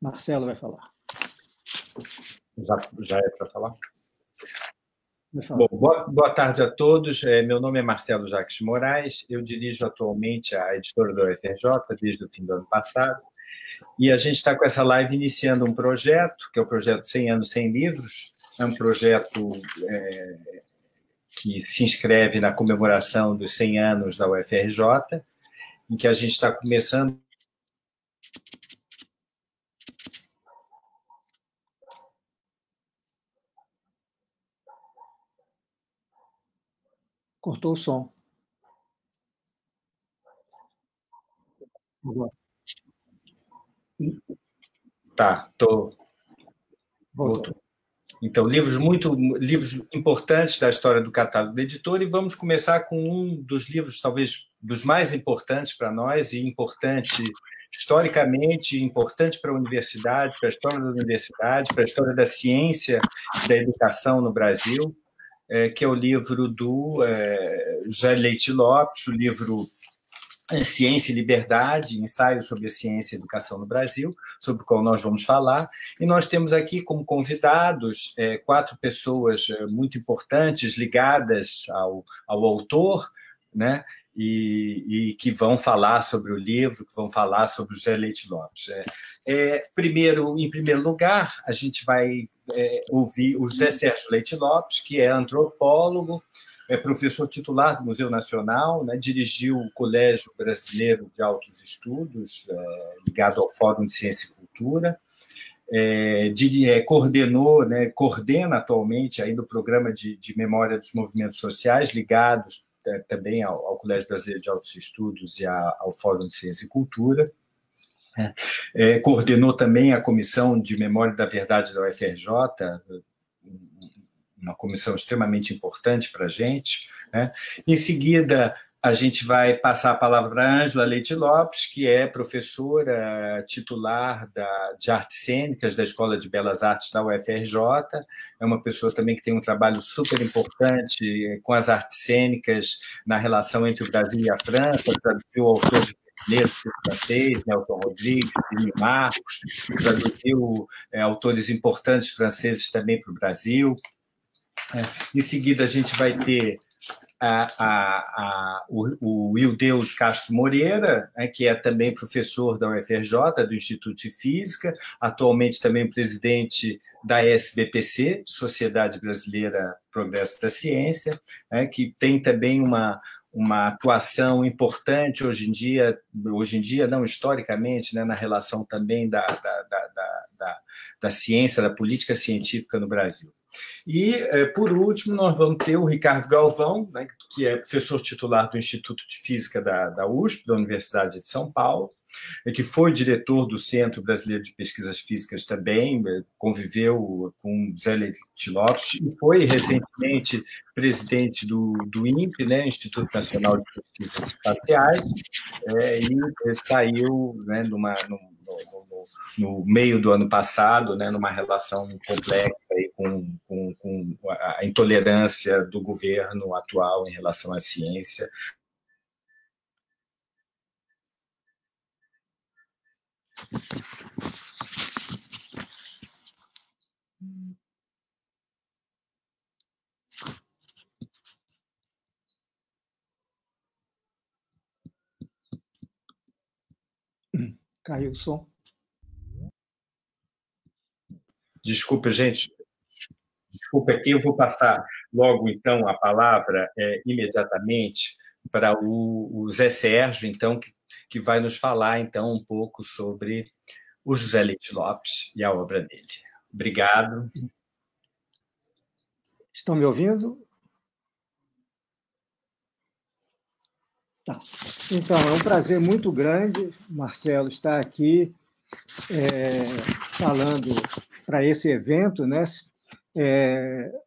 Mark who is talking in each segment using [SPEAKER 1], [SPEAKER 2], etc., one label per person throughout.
[SPEAKER 1] Marcelo vai falar.
[SPEAKER 2] Já é para falar? Bom, boa tarde a todos. Meu nome é Marcelo Jacques Moraes. Eu dirijo atualmente a editora da UFRJ desde o fim do ano passado. E a gente está com essa live iniciando um projeto, que é o projeto 100 anos, 100 livros. É um projeto que se inscreve na comemoração dos 100 anos da UFRJ, em que a gente está começando.
[SPEAKER 1] Cortou o som.
[SPEAKER 2] Tá, voltou. Então, livros importantes da história do catálogo da editora, e vamos começar com um dos livros, talvez, dos mais importantes para nós, e importante historicamente, importante para a universidade, para a história da universidade, para a história da ciência e da educação no Brasil, que é o livro do José Leite Lopes, o livro Ciência e Liberdade, ensaio sobre a ciência e a educação no Brasil, sobre o qual nós vamos falar. E nós temos aqui como convidados 4 pessoas muito importantes ligadas ao autor, né? E que vão falar sobre o livro, que vão falar sobre o José Leite Lopes. Em primeiro lugar, a gente vai ouvir o José Sérgio Leite Lopes, que é antropólogo, é professor titular do Museu Nacional, né, dirigiu o Colégio Brasileiro de Altos Estudos, ligado ao Fórum de Ciência e Cultura, coordena atualmente ainda o programa de memória dos movimentos sociais, ligados também ao Colégio Brasileiro de Altos Estudos e ao Fórum de Ciência e Cultura. Coordenou também a Comissão de Memória da Verdade da UFRJ, uma comissão extremamente importante para a gente, né? Em seguida, a gente vai passar a palavra para a Ângela Leite Lopes, que é professora titular de Artes Cênicas da Escola de Belas Artes da UFRJ, é uma pessoa também que tem um trabalho super importante com as artes cênicas na relação entre o Brasil e a França, traduziu autores brasileiros francês, Nelson Rodrigues, Denis Marcos, traduziu autores importantes franceses também para o Brasil. Em seguida, a gente vai ter o Ildeu de Castro Moreira, que é também professor da UFRJ, do Instituto de Física, atualmente também presidente da SBPC, Sociedade Brasileira Progresso da Ciência, que tem também uma atuação importante hoje em dia não historicamente, né, na relação também da ciência, da política científica no Brasil. E, por último, nós vamos ter o Ricardo Galvão, né, que é professor titular do Instituto de Física da USP, da Universidade de São Paulo, que foi diretor do Centro Brasileiro de Pesquisas Físicas também, conviveu com Zé Leite Lopes e foi recentemente presidente do INPE, né, Instituto Nacional de Pesquisas Espaciais, e saiu, né, no meio do ano passado, né, numa relação complexa aí com a intolerância do governo atual em relação à ciência.
[SPEAKER 1] Caiu o som.
[SPEAKER 2] Desculpa, gente. Desculpa aqui, eu vou passar logo, então, a palavra imediatamente para o Zé Sérgio, então, que vai nos falar, então, um pouco sobre o José Leite Lopes e a obra dele. Obrigado.
[SPEAKER 1] Estão me ouvindo? Tá. Então, é um prazer muito grande, Marcelo, estar aqui falando para esse evento, né?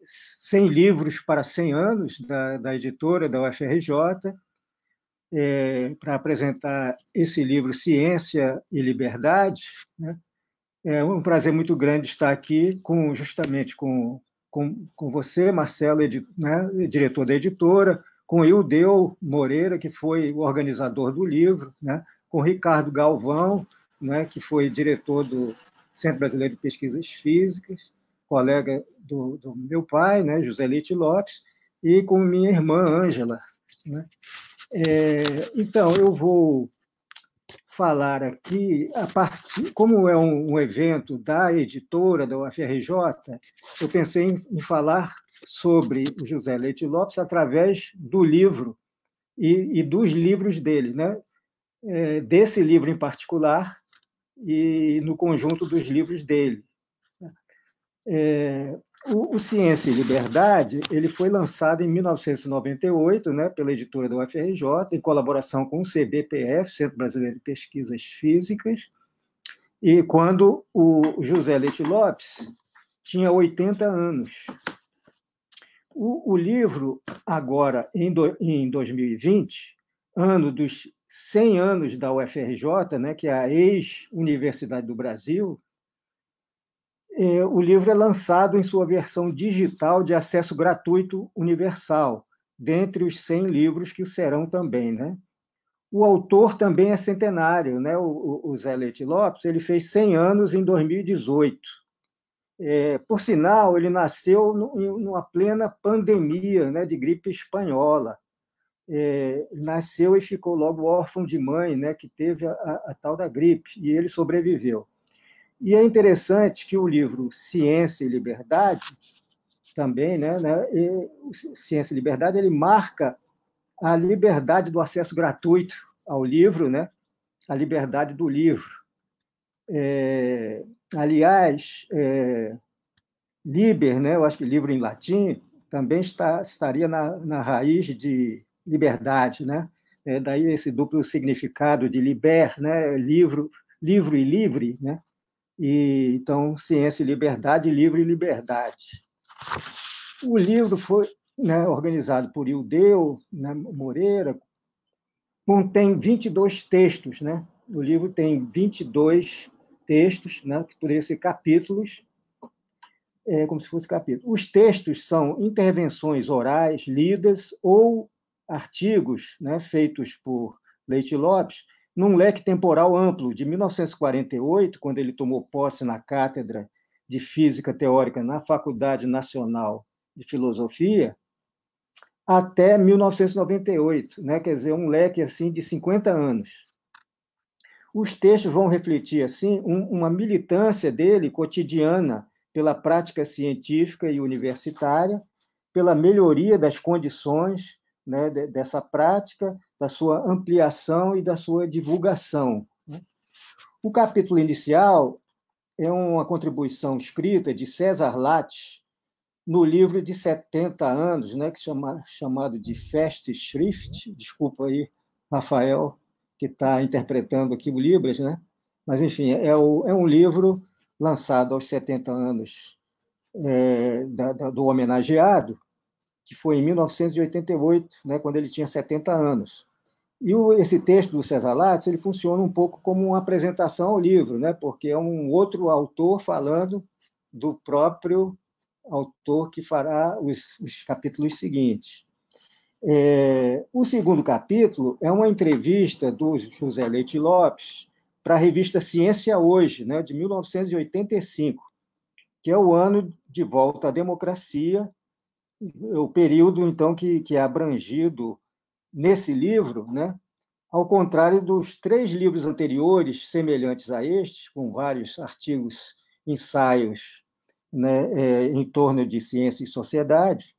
[SPEAKER 1] 100 livros para 100 anos da editora da UFRJ, para apresentar esse livro Ciência e Liberdade, né? É um prazer muito grande estar aqui justamente com você, Marcelo, né, diretor da editora, com o Ildeu Moreira, que foi o organizador do livro, né, com Ricardo Galvão, né, que foi diretor do Centro Brasileiro de Pesquisas Físicas, colega do meu pai, né, José Leite Lopes, e com minha irmã Ângela. Né? Então, eu vou falar aqui, a partir, como é um evento da editora da UFRJ, eu pensei em falar sobre o José Leite Lopes através do livro e dos livros dele, né? Desse livro em particular e no conjunto dos livros dele. O Ciência e Liberdade ele foi lançado em 1998, né, pela editora da UFRJ, em colaboração com o CBPF, Centro Brasileiro de Pesquisas Físicas, e quando o José Leite Lopes tinha 80 anos. O livro, agora, em 2020, ano dos 100 anos da UFRJ, né, que é a ex-Universidade do Brasil, o livro é lançado em sua versão digital de acesso gratuito universal, dentre os 100 livros que o serão também. Né? O autor também é centenário. Né? O Zé Leite Lopes ele fez 100 anos em 2018. Por sinal, ele nasceu numa plena pandemia, né, de gripe espanhola. Nasceu e ficou logo órfão de mãe, né, que teve a tal da gripe, e ele sobreviveu. E é interessante que o livro Ciência e Liberdade, também, né, Ciência e Liberdade, ele marca a liberdade do acesso gratuito ao livro, né, a liberdade do livro. Aliás, liber, né, eu acho que livro em latim, também estaria na raiz de liberdade, né? Daí esse duplo significado de liber, né, livro e livre, né? E, então, Ciência e Liberdade, Livre e Liberdade. O livro foi, né, organizado por Ildeu, né, Moreira, contém 22 textos. Né? O livro tem 22 textos, né, que poderiam ser capítulos, como se fosse capítulo. Os textos são intervenções orais, lidas, ou artigos, né, feitos por Leite Lopes, num leque temporal amplo, de 1948, quando ele tomou posse na Cátedra de Física Teórica na Faculdade Nacional de Filosofia, até 1998, né? Quer dizer, um leque assim, de 50 anos. Os textos vão refletir assim uma militância dele cotidiana pela prática científica e universitária, pela melhoria das condições, né, dessa prática, da sua ampliação e da sua divulgação. O capítulo inicial é uma contribuição escrita de César Lattes no livro de 70 anos, né, que chamado de Festschrift. Desculpa aí, Rafael, que está interpretando aqui o Libras, né? Mas, enfim, é um livro lançado aos 70 anos do homenageado, que foi em 1988, né, quando ele tinha 70 anos. E esse texto do César Lattes ele funciona um pouco como uma apresentação ao livro, né, porque é um outro autor falando do próprio autor que fará os capítulos seguintes. O segundo capítulo é uma entrevista do José Leite Lopes para a revista Ciência Hoje, né, de 1985, que é o ano de volta à democracia, o período, então, que é abrangido nesse livro, né, ao contrário dos 3 livros anteriores, semelhantes a estes, com vários artigos, ensaios, né, em torno de ciência e sociedade,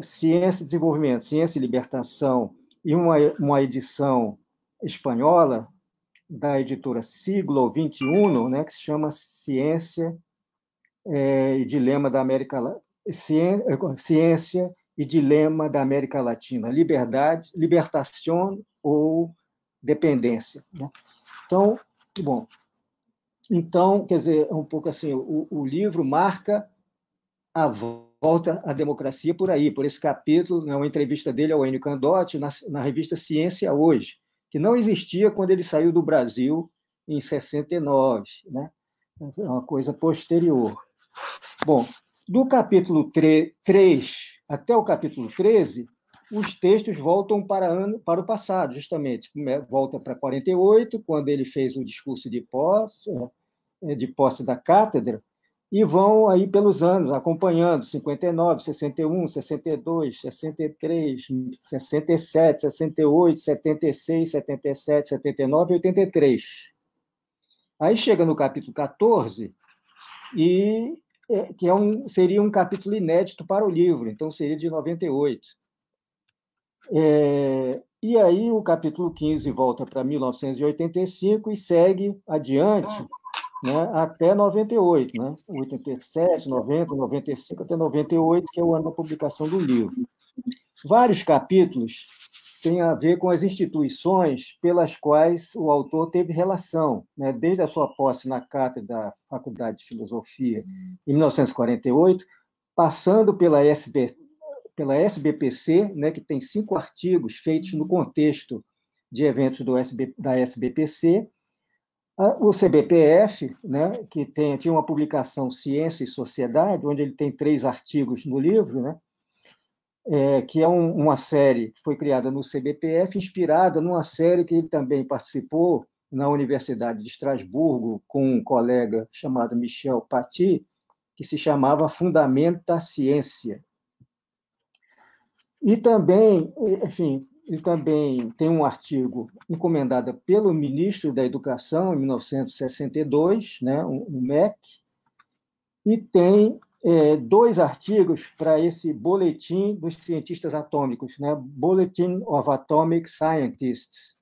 [SPEAKER 1] Ciência e Desenvolvimento, Ciência e Libertação, e uma edição espanhola da editora Siglo XXI, né, que se chama Ciência e Dilema da América Ciência e Dilema da América Latina, liberdade, libertação ou dependência. Né? Então, bom, quer dizer, um pouco assim, o livro marca a volta à democracia por aí, por esse capítulo, né, uma entrevista dele ao Enio Candotti na revista Ciência Hoje, que não existia quando ele saiu do Brasil em 69, né? É uma coisa posterior. Bom, do capítulo 3 até o capítulo 13, os textos voltam para o passado, justamente. Volta para 48, quando ele fez o discurso de posse da cátedra, e vão aí pelos anos, acompanhando 59, 61, 62, 63, 67, 68, 76, 77, 79 e 83. Aí chega no capítulo 14, que seria um capítulo inédito para o livro, então seria de 98. E aí o capítulo 15 volta para 1985 e segue adiante, né, até 98, né? 87, 90, 95 até 98, que é o ano da publicação do livro. Vários capítulos têm a ver com as instituições pelas quais o autor teve relação, né? Desde a sua posse na cátedra da Faculdade de Filosofia em 1948, passando pela SBPC, né, que tem 5 artigos feitos no contexto de eventos da SBPC, o CBPF, né, que tinha uma publicação Ciência e Sociedade, onde ele tem 3 artigos no livro, né, que é uma série que foi criada no CBPF, inspirada numa série que ele também participou na Universidade de Estrasburgo, com um colega chamado Michel Paty, que se chamava Fundamento da Ciência. E também, enfim, ele também tem um artigo encomendado pelo ministro da Educação, em 1962, né, o MEC, e tem 2 artigos para esse Boletim dos Cientistas Atômicos, né, Bulletin of Atomic Scientists,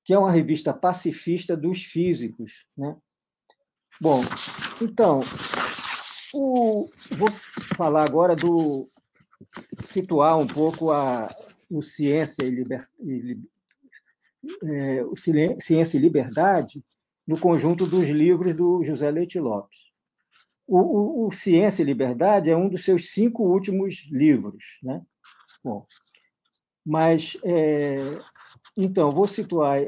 [SPEAKER 1] que é uma revista pacifista dos físicos, né? Bom, então, vou falar agora situar um pouco o Ciência e Liberdade no conjunto dos livros do José Leite Lopes. O Ciência e Liberdade é um dos seus 5 últimos livros, né? Bom, mas, então, vou situar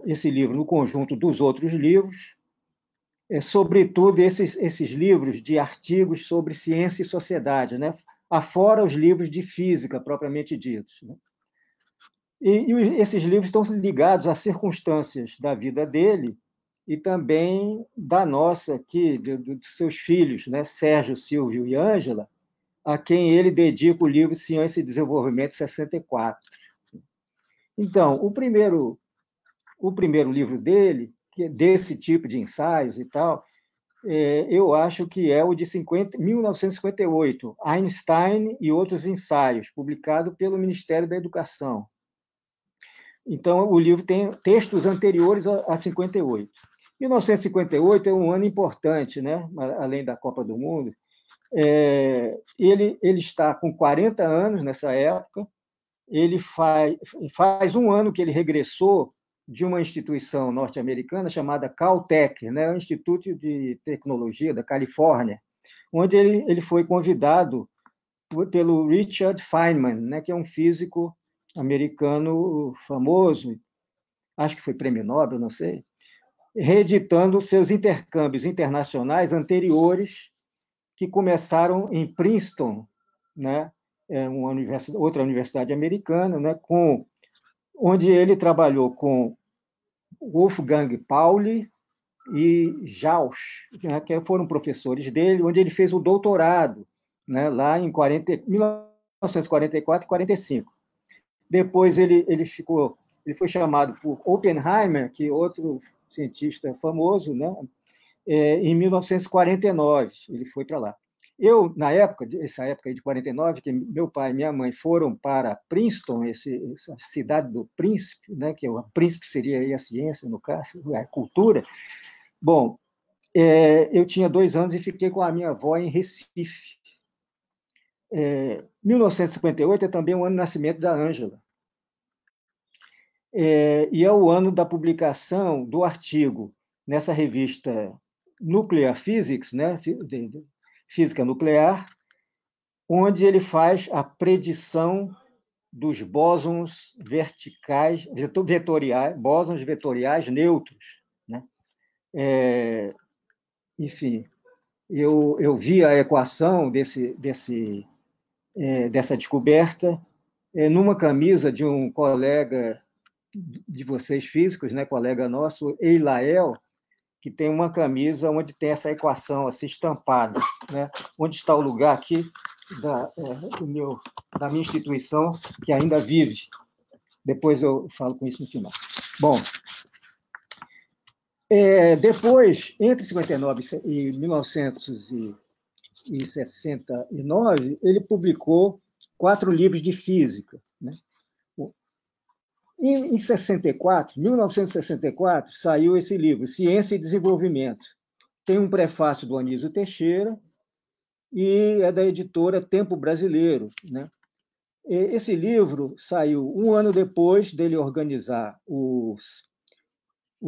[SPEAKER 1] esse livro no conjunto dos outros livros, sobretudo esses livros de artigos sobre ciência e sociedade, né? Afora os livros de física, propriamente ditos, né? E esses livros estão ligados às circunstâncias da vida dele e também da nossa aqui, dos seus filhos, né? Sérgio, Silvio e Ângela, a quem ele dedica o livro Ciência e Desenvolvimento 64. Então, o primeiro livro dele, que é desse tipo de ensaios e tal, eu acho que é o de 1958, Einstein e Outros Ensaios, publicado pelo Ministério da Educação. Então, o livro tem textos anteriores a 58. 1958 é um ano importante, né? Além da Copa do Mundo. Ele está com 40 anos nessa época. Ele faz um ano que ele regressou de uma instituição norte-americana chamada Caltech, né, o Instituto de Tecnologia da Califórnia, onde ele foi convidado pelo Richard Feynman, né, que é um físico americano famoso, acho que foi prêmio Nobel, não sei, reeditando seus intercâmbios internacionais anteriores, que começaram em Princeton, né, outra universidade americana, né, onde ele trabalhou com Wolfgang Pauli e Gauss, né, que foram professores dele, onde ele fez o doutorado, né, lá em 1944 e 45. Depois ele foi chamado por Oppenheimer, que é outro cientista famoso, né, em 1949, ele foi para lá. Eu, essa época de 49, que meu pai e minha mãe foram para Princeton, essa cidade do príncipe, né, que o príncipe seria aí a ciência, no caso, a cultura. Bom, eu tinha 2 anos e fiquei com a minha avó em Recife. 1958 é também o ano do nascimento da Ângela. E é o ano da publicação do artigo nessa revista Nuclear Physics, né, Física Nuclear, onde ele faz a predição dos bósons bósons vetoriais neutros, né? Enfim, eu vi a equação desse dessa descoberta, numa camisa de um colega de vocês físicos, né, colega nosso, Eilael, que tem uma camisa onde tem essa equação assim estampada, né? Onde está o lugar aqui da minha instituição que ainda vive. Depois eu falo com isso no final. Bom, depois, entre 59 e 1969, ele publicou 4 livros de física, né? Em 1964, saiu esse livro, Ciência e Desenvolvimento. Tem um prefácio do Anísio Teixeira e é da editora Tempo Brasileiro, né? Esse livro saiu um ano depois dele organizar o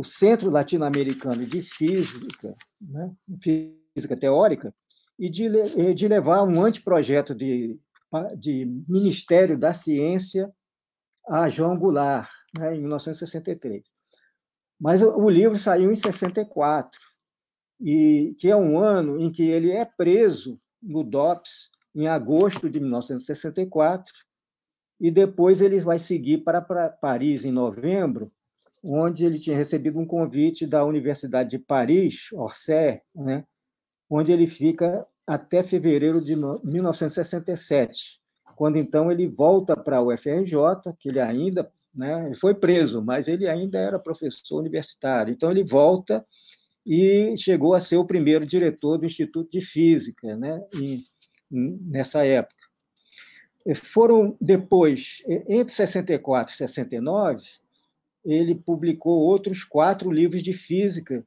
[SPEAKER 1] Centro Latino-Americano de Física, né? Física Teórica, e de levar um anteprojeto de Ministério da Ciência a João Goulart, né, em 1963. Mas o livro saiu em 64, que é um ano em que ele é preso no DOPS, em agosto de 1964, e depois ele vai seguir para Paris, em novembro, onde ele tinha recebido um convite da Universidade de Paris, Orsay, né, onde ele fica até fevereiro de 1967, quando então ele volta para a UFRJ, que ele ainda, né, ele foi preso, mas ele ainda era professor universitário. Então ele volta e chegou a ser o primeiro diretor do Instituto de Física, né, nessa época. Foram depois, entre 64 e 69, ele publicou outros 4 livros de física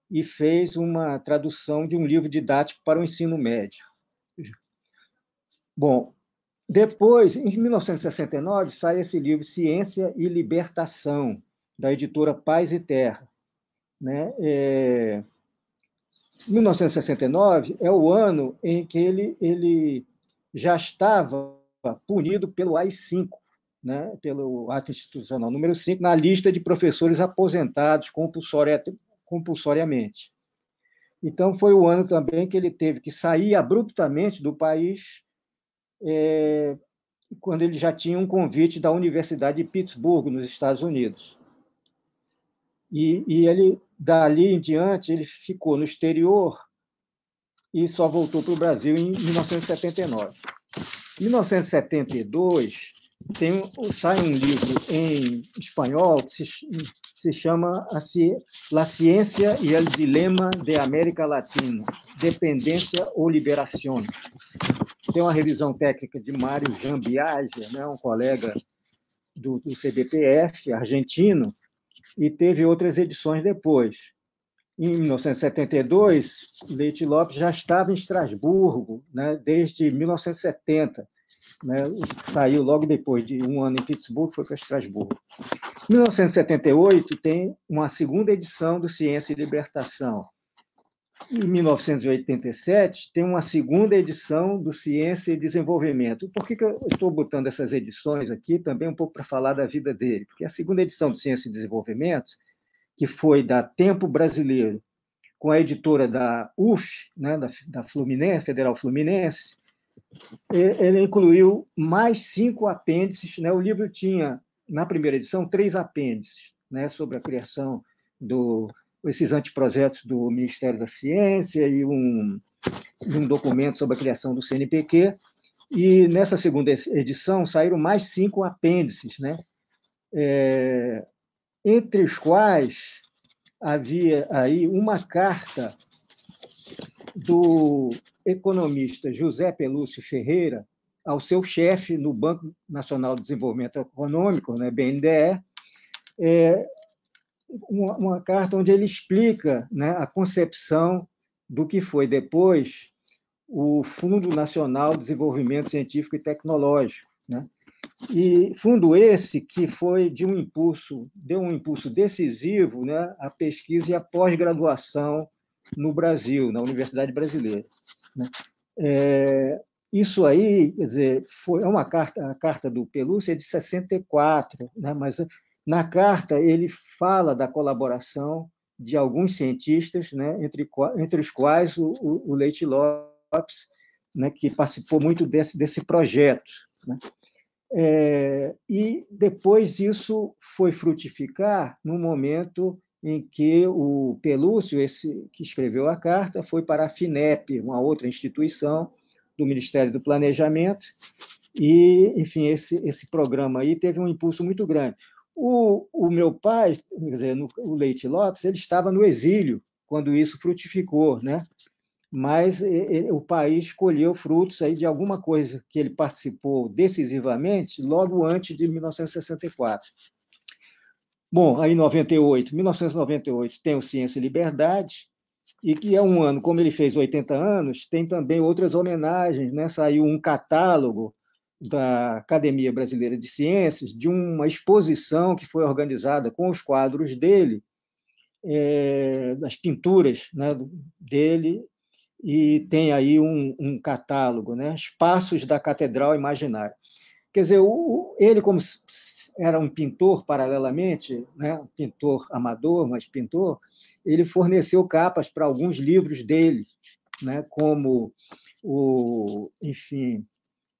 [SPEAKER 1] e fez uma tradução de um livro didático para o ensino médio. Bom, depois, em 1969, sai esse livro Ciência e Libertação, da editora Paz e Terra, né? 1969 é o ano em que ele já estava punido pelo AI-5, né? Pelo Ato Institucional número 5, na lista de professores aposentados compulsoriamente. Então, foi o ano também que ele teve que sair abruptamente do país, quando ele já tinha um convite da Universidade de Pittsburgh, nos Estados Unidos. E ele, dali em diante, ele ficou no exterior e só voltou para o Brasil em 1979. Em 1972, sai um livro em espanhol que se chama La Ciencia y el Dilema de América Latina, Dependência ou Liberación. Tem uma revisão técnica de Mário Jambiage, né, um colega do CBPF argentino, e teve outras edições depois. Em 1972, Leite Lopes já estava em Estrasburgo, né, desde 1970. Né, saiu logo depois de um ano em Pittsburgh, foi para Estrasburgo. Em 1978, tem uma segunda edição do Ciência e Libertação. Em 1987, tem uma segunda edição do Ciência e Desenvolvimento. Por que eu estou botando essas edições aqui? Também um pouco para falar da vida dele. Porque a segunda edição do Ciência e Desenvolvimento, que foi da Tempo Brasileiro, com a editora da UF, né, da Fluminense, Federal Fluminense, ele incluiu mais 5 apêndices. Né? O livro tinha, na primeira edição, 3 apêndices, né, sobre a criação esses anteprojetos do Ministério da Ciência e um documento sobre a criação do CNPq. E nessa segunda edição saíram mais 5 apêndices, né? Entre os quais havia aí uma carta do economista José Pelúcio Ferreira ao seu chefe no Banco Nacional de Desenvolvimento Econômico, né, BNDE, uma carta onde ele explica, né, a concepção do que foi depois o Fundo Nacional de Desenvolvimento Científico e Tecnológico, né? E fundo esse que foi deu um impulso decisivo, né, à pesquisa e à pós-graduação no Brasil, na Universidade Brasileira, né? Isso aí, quer dizer, a carta do Pelúcio é de 64, né, mas na carta ele fala da colaboração de alguns cientistas, né, entre os quais o Leite Lopes, né, que participou muito desse projeto, né? E depois isso foi frutificar no momento em que o Pelúcio, esse que escreveu a carta, foi para a FINEP, uma outra instituição do Ministério do Planejamento, e, enfim, esse programa aí teve um impulso muito grande. O meu pai, quer dizer, o Leite Lopes, ele estava no exílio quando isso frutificou, né? Mas o país colheu frutos aí de alguma coisa que ele participou decisivamente logo antes de 1964. Bom, aí em 1998 tem o Ciência e Liberdade, e que é um ano, como ele fez 80 anos, tem também outras homenagens, né? Saiu um catálogo da Academia Brasileira de Ciências, de uma exposição que foi organizada com os quadros dele, das pinturas, né, dele, e tem aí um catálogo, né? Espaços da Catedral Imaginária. Quer dizer, ele, como era um pintor paralelamente, né? Um pintor amador, mas pintor, ele forneceu capas para alguns livros dele, né? Como enfim,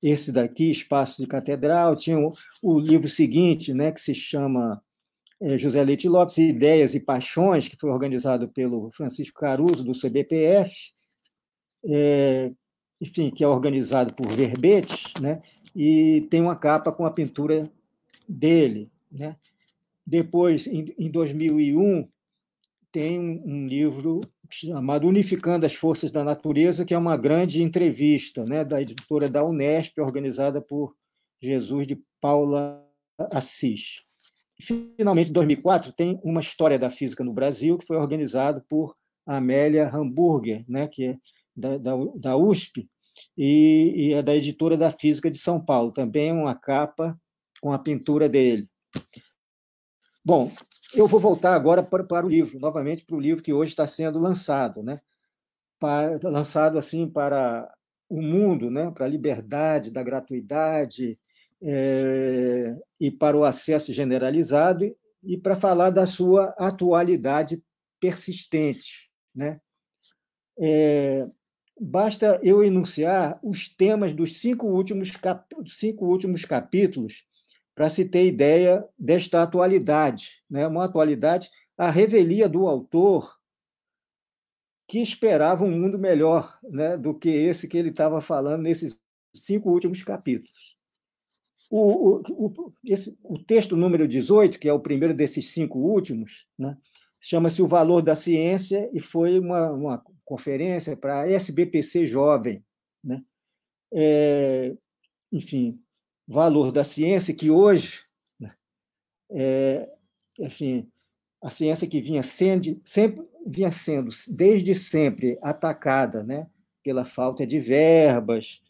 [SPEAKER 1] esse daqui, Espaço de Catedral, tinha o livro seguinte, né? Que se chama José Leite Lopes, Ideias e Paixões, que foi organizado pelo Francisco Caruso, do CBPF, enfim, que é organizado por verbetes, né? E tem uma capa com a pintura dele, né? Depois, em 2001, tem um livro chamado Unificando as Forças da Natureza, que é uma grande entrevista, né, da editora da Unesp, organizada por Jesus de Paula Assis. E, finalmente, em 2004, tem uma História da Física no Brasil, que foi organizado por Amélia Hamburger, né, que é da USP, e é da editora da Física de São Paulo, também uma capa com a pintura dele. Bom, eu vou voltar agora para o livro, novamente para o livro que hoje está sendo lançado, né? Lançado assim para o mundo, né? Para a liberdade da gratuidade, e para o acesso generalizado, e para falar da sua atualidade persistente, né? Basta eu enunciar os temas dos 5 últimos capítulos para se ter ideia desta atualidade, né? Uma atualidade, a revelia do autor, que esperava um mundo melhor, né, do que esse que ele estava falando nesses 5 últimos capítulos. O texto número 18, que é o primeiro desses 5 últimos, né, chama-se O Valor da Ciência, e foi uma conferência para a SBPC Jovem, né? Enfim, valor da ciência, que hoje, enfim, a ciência que vinha sendo desde sempre atacada, né, pela falta de verbas,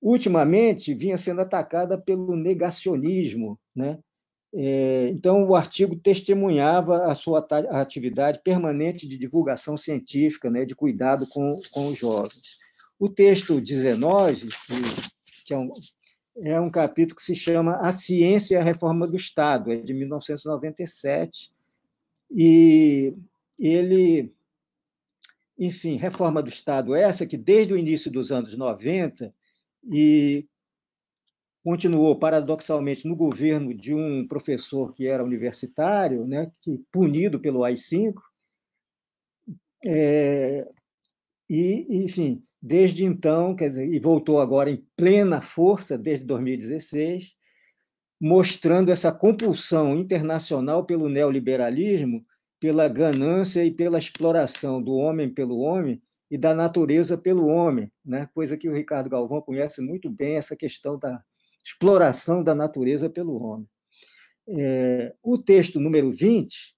[SPEAKER 1] ultimamente vinha sendo atacada pelo negacionismo, né? Então, o artigo testemunhava a sua atividade permanente de divulgação científica, né, de cuidado com os jovens. O texto 19, que é um capítulo que se chama A Ciência e a Reforma do Estado, é de 1997, e ele, enfim, reforma do Estado essa que desde o início dos anos 90 e continuou, paradoxalmente, no governo de um professor que era universitário, né, que, punido pelo AI-5, enfim, desde então, quer dizer, e voltou agora em plena força desde 2016, mostrando essa compulsão internacional pelo neoliberalismo, pela ganância e pela exploração do homem pelo homem e da natureza pelo homem, né? Coisa que o Ricardo Galvão conhece muito bem, essa questão da exploração da natureza pelo homem. O texto número 20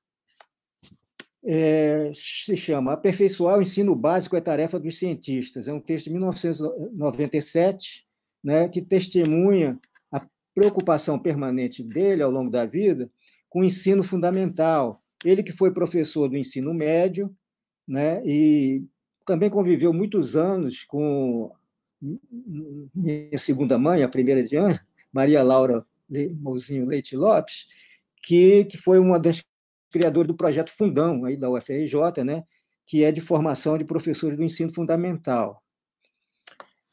[SPEAKER 1] se chama Aperfeiçoar o Ensino Básico é Tarefa dos Cientistas. É um texto de 1997, né, que testemunha a preocupação permanente dele ao longo da vida com o ensino fundamental. Ele que foi professor do ensino médio, né, e também conviveu muitos anos com minha segunda mãe, a primeira de Ana, Maria Laura Mouzinho Leite Lopes, que foi uma das criadoras do projeto Fundão, aí da UFRJ, né, que é de formação de professores do ensino fundamental.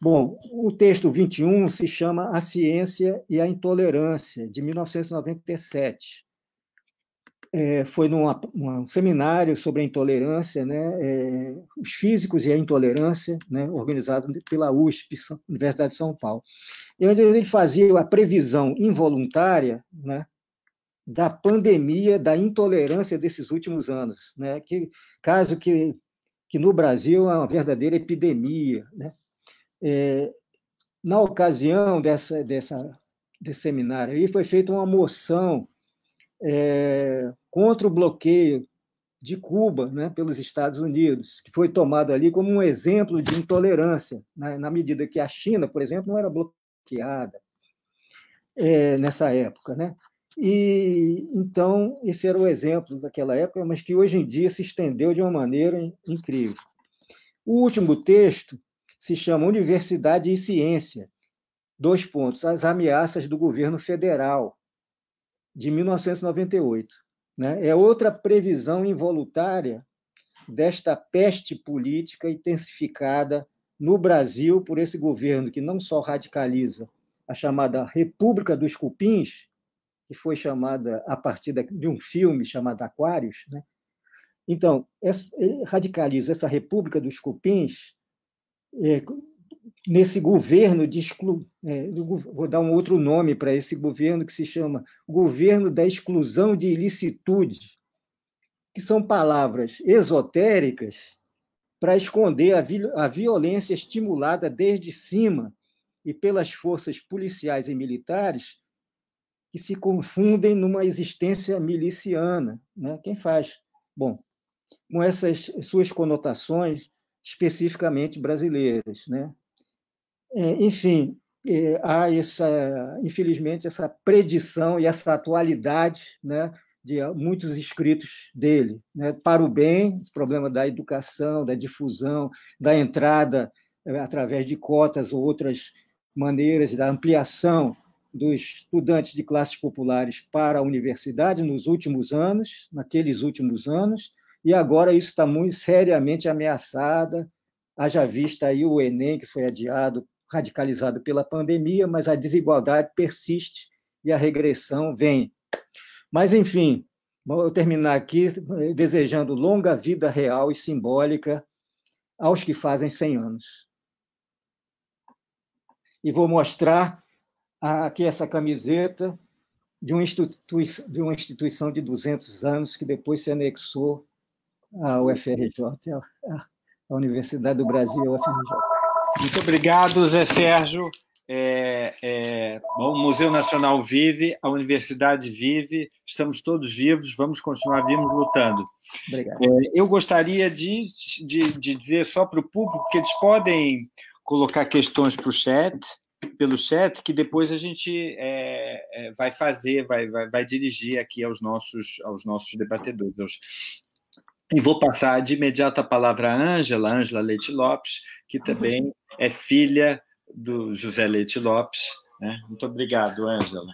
[SPEAKER 1] Bom, o texto 21 se chama A Ciência e a Intolerância, de 1997. Foi num seminário sobre a intolerância, né, os físicos e a intolerância, né, organizado pela USP, Universidade de São Paulo. E onde ele fazia a previsão involuntária, né, da pandemia da intolerância desses últimos anos, né, caso que no Brasil é uma verdadeira epidemia, né? Na ocasião desse seminário aí, foi feita uma moção contra o bloqueio de Cuba, né, pelos Estados Unidos, que foi tomado ali como um exemplo de intolerância, né, na medida que a China, por exemplo, não era bloqueada nessa época, né? E então esse era o exemplo daquela época, mas que hoje em dia se estendeu de uma maneira incrível. O último texto se chama Universidade e Ciência, as ameaças do governo federal, de 1998. Né? É outra previsão involuntária desta peste política intensificada no Brasil por esse governo, que não só radicaliza a chamada República dos Cupins, que foi chamada a partir de um filme chamado Aquários, né? Então, radicaliza essa República dos Cupins nesse governo vou dar um outro nome para esse governo, que se chama Governo da Exclusão de Ilicitude, que são palavras esotéricas para esconder a violência estimulada desde cima e pelas forças policiais e militares que se confundem numa existência miliciana, né? Quem faz? Bom, com essas suas conotações especificamente brasileiras, né? Enfim, há infelizmente, essa predição e essa atualidade, né, de muitos escritos dele, né, para o bem, o problema da educação, da difusão, da entrada através de cotas ou outras maneiras, da ampliação dos estudantes de classes populares para a universidade naqueles últimos anos, e agora isso está muito seriamente ameaçado, haja vista aí o Enem, que foi adiado, radicalizado pela pandemia, mas a desigualdade persiste e a regressão vem. Mas, enfim, vou terminar aqui desejando longa vida real e simbólica aos que fazem 100 anos. E vou mostrar aqui essa camiseta de uma instituição de 200 anos que depois se anexou ao UFRJ, a Universidade do Brasil, a UFRJ.
[SPEAKER 2] Muito obrigado, Zé Sérgio. Bom, o Museu Nacional vive, a Universidade vive, estamos todos vivos, vamos continuar vivos lutando.
[SPEAKER 1] Obrigado.
[SPEAKER 2] Eu gostaria de dizer só para o público que eles podem colocar questões pelo chat, que depois a gente vai dirigir aqui aos nossos debatedores. E vou passar de imediato a palavra à Ângela Leite Lopes, que também é filha do José Leite Lopes. Né? Muito obrigado, Ângela.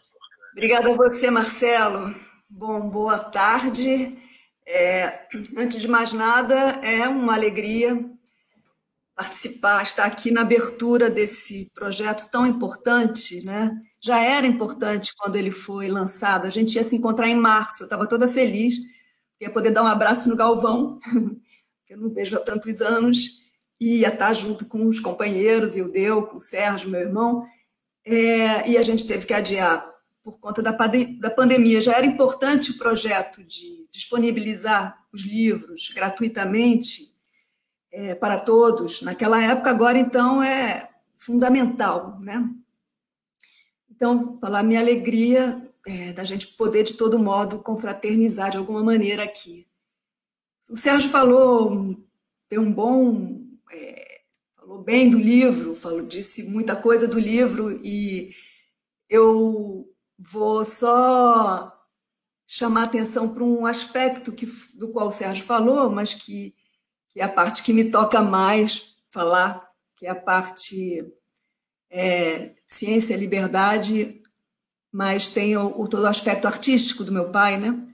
[SPEAKER 3] Obrigada a você, Marcelo. Bom, boa tarde. Antes de mais nada, é uma alegria participar, estar aqui na abertura desse projeto tão importante, né? Já era importante quando ele foi lançado. A gente ia se encontrar em março, eu estava toda feliz, ia poder dar um abraço no Galvão, que eu não vejo há tantos anos, e ia estar junto com os companheiros, e o Deu, com o Sérgio, meu irmão, e a gente teve que adiar por conta da pandemia. Já era importante o projeto de disponibilizar os livros gratuitamente para todos naquela época, agora, então, é fundamental, né? Então, falar minha alegria da gente poder, de todo modo, confraternizar de alguma maneira aqui. O Sérgio falou bem do livro, disse muita coisa do livro, e eu vou só chamar a atenção para um aspecto do qual o Sérgio falou, mas que é a parte que me toca mais falar, que é a parte ciência e liberdade, mas tem todo o aspecto artístico do meu pai, né?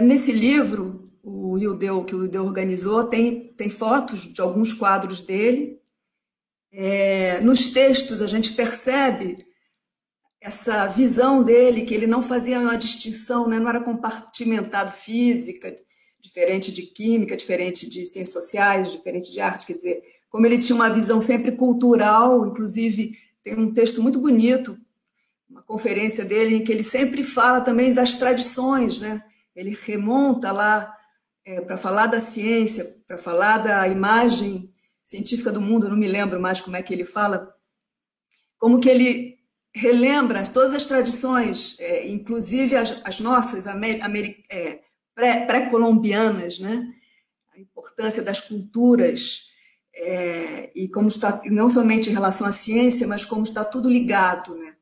[SPEAKER 3] Nesse livro, que o Ildeu organizou, tem fotos de alguns quadros dele, Nos textos a gente percebe essa visão dele, que ele não fazia uma distinção, né? Não era compartimentado física, diferente de química, diferente de ciências sociais, diferente de arte, quer dizer, como ele tinha uma visão sempre cultural, inclusive tem um texto muito bonito, uma conferência dele, em que ele sempre fala também das tradições, né? Ele remonta lá para falar da ciência, para falar da imagem científica do mundo, eu não me lembro mais como é que ele fala, como que ele relembra todas as tradições, inclusive as nossas pré-colombianas, né? A importância das culturas, e como está, não somente em relação à ciência, mas como está tudo ligado, né?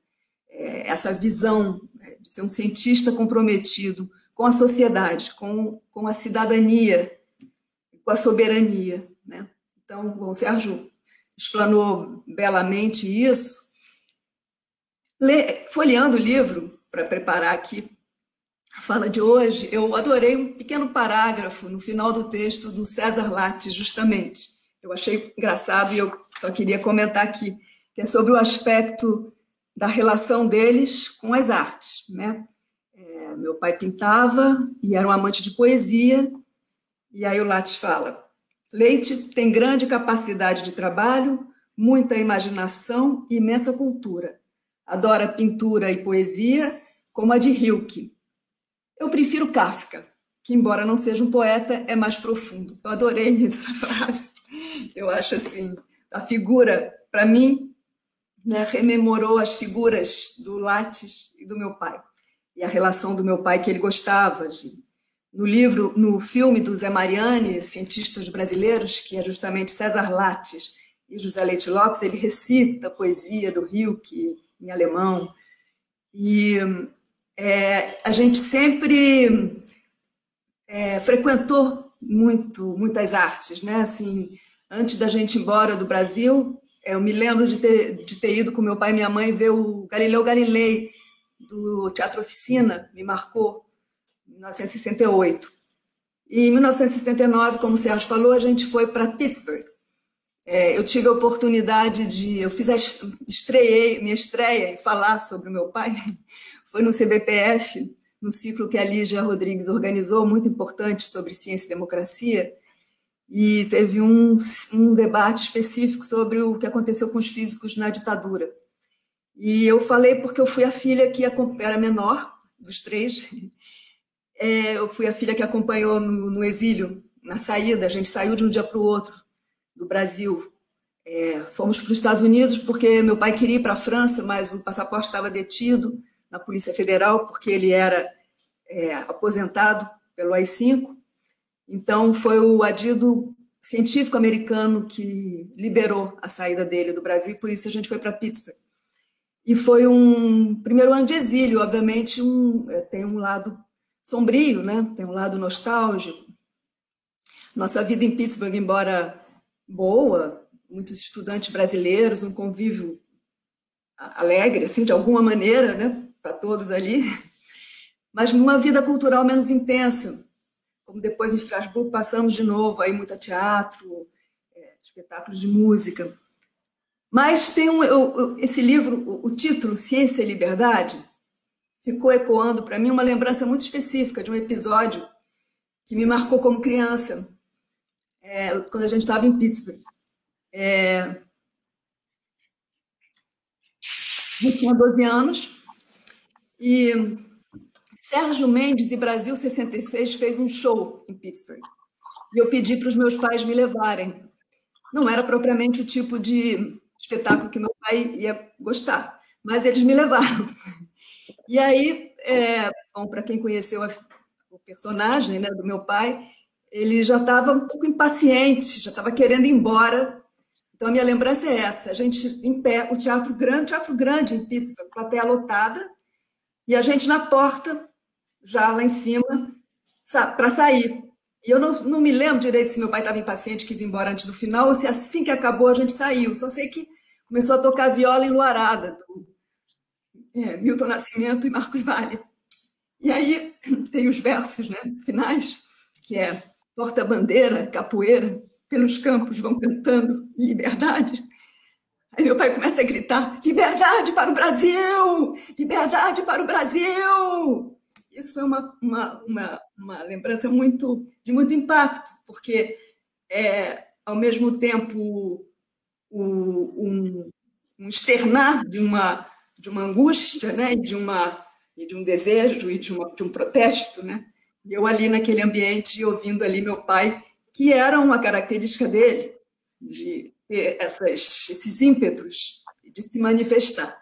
[SPEAKER 3] Essa visão de ser um cientista comprometido com a sociedade, com a cidadania, com a soberania, né? Então, o Sérgio explanou belamente isso. Folheando o livro, para preparar aqui a fala de hoje, eu adorei um pequeno parágrafo no final do texto do César Lattes, justamente. Eu achei engraçado e eu só queria comentar aqui, que é sobre o aspecto da relação deles com as artes, né? Meu pai pintava e era um amante de poesia, e aí o Lattes fala: Leite tem grande capacidade de trabalho, muita imaginação e imensa cultura. Adora pintura e poesia, como a de Rilke. Eu prefiro Kafka, que, embora não seja um poeta, é mais profundo. Eu adorei essa frase. Eu acho assim, a figura, para mim, né, rememorou as figuras do Lattes e do meu pai. E a relação do meu pai, que ele gostava de... No filme do Zé Mariani, Cientistas Brasileiros, que é justamente César Lattes e José Leite Lopes, ele recita a poesia do Rilke em alemão. E a gente sempre frequentou muitas artes, né? Assim, antes da gente ir embora do Brasil, eu me lembro de ter ido com meu pai e minha mãe ver o Galileu Galilei, do Teatro Oficina, me marcou, em 1968. E em 1969, como o Sérgio falou, a gente foi para Pittsburgh. Eu tive a oportunidade eu fiz minha estreia em falar sobre o meu pai, foi no CBPF, no ciclo que a Lígia Rodrigues organizou, muito importante, sobre ciência e democracia, e teve um debate específico sobre o que aconteceu com os físicos na ditadura. E eu falei porque eu fui a filha que era menor dos três. Eu fui a filha que acompanhou no exílio, na saída. A gente saiu de um dia para o outro do Brasil. Fomos para os Estados Unidos porque meu pai queria ir para a França, mas o passaporte estava detido na Polícia Federal porque ele era aposentado pelo AI-5. Então, foi o adido científico americano que liberou a saída dele do Brasil, e por isso a gente foi para Pittsburgh. E foi um primeiro ano de exílio, obviamente, tem um lado sombrio, né? Tem um lado nostálgico. Nossa vida em Pittsburgh, embora boa, muitos estudantes brasileiros, um convívio alegre, assim, de alguma maneira, né? Para todos ali, mas uma vida cultural menos intensa. Como depois em Estrasburgo passamos de novo, aí muito teatro, espetáculos de música. Mas tem esse livro, o título, Ciência e Liberdade, ficou ecoando para mim uma lembrança muito específica de um episódio que me marcou como criança, quando a gente estava em Pittsburgh. Eu tinha 12 anos e Sérgio Mendes e Brasil 66 fez um show em Pittsburgh. E eu pedi para os meus pais me levarem. Não era propriamente o tipo de espetáculo que meu pai ia gostar, mas eles me levaram. E aí, para quem conheceu o personagem, né, do meu pai, ele já estava um pouco impaciente, já estava querendo ir embora. Então, a minha lembrança é essa: a gente em pé, o teatro grande em Pittsburgh, plateia lotada, e a gente na porta, já lá em cima, para sair. E eu não me lembro direito se meu pai estava impaciente, quis ir embora antes do final, ou se assim que acabou a gente saiu. Só sei que começou a tocar viola enluarada, do Milton Nascimento e Marcos Valle. E aí tem os versos, né, finais, que é: porta-bandeira, capoeira, pelos campos vão cantando liberdade. Aí meu pai começa a gritar: liberdade para o Brasil! Liberdade para o Brasil! Isso foi uma lembrança de muito impacto, porque, ao mesmo tempo, um externar de uma angústia, né? e de um desejo, e de um protesto. Né? E eu ali naquele ambiente, ouvindo ali meu pai, que era uma característica dele, de ter esses ímpetos, de se manifestar.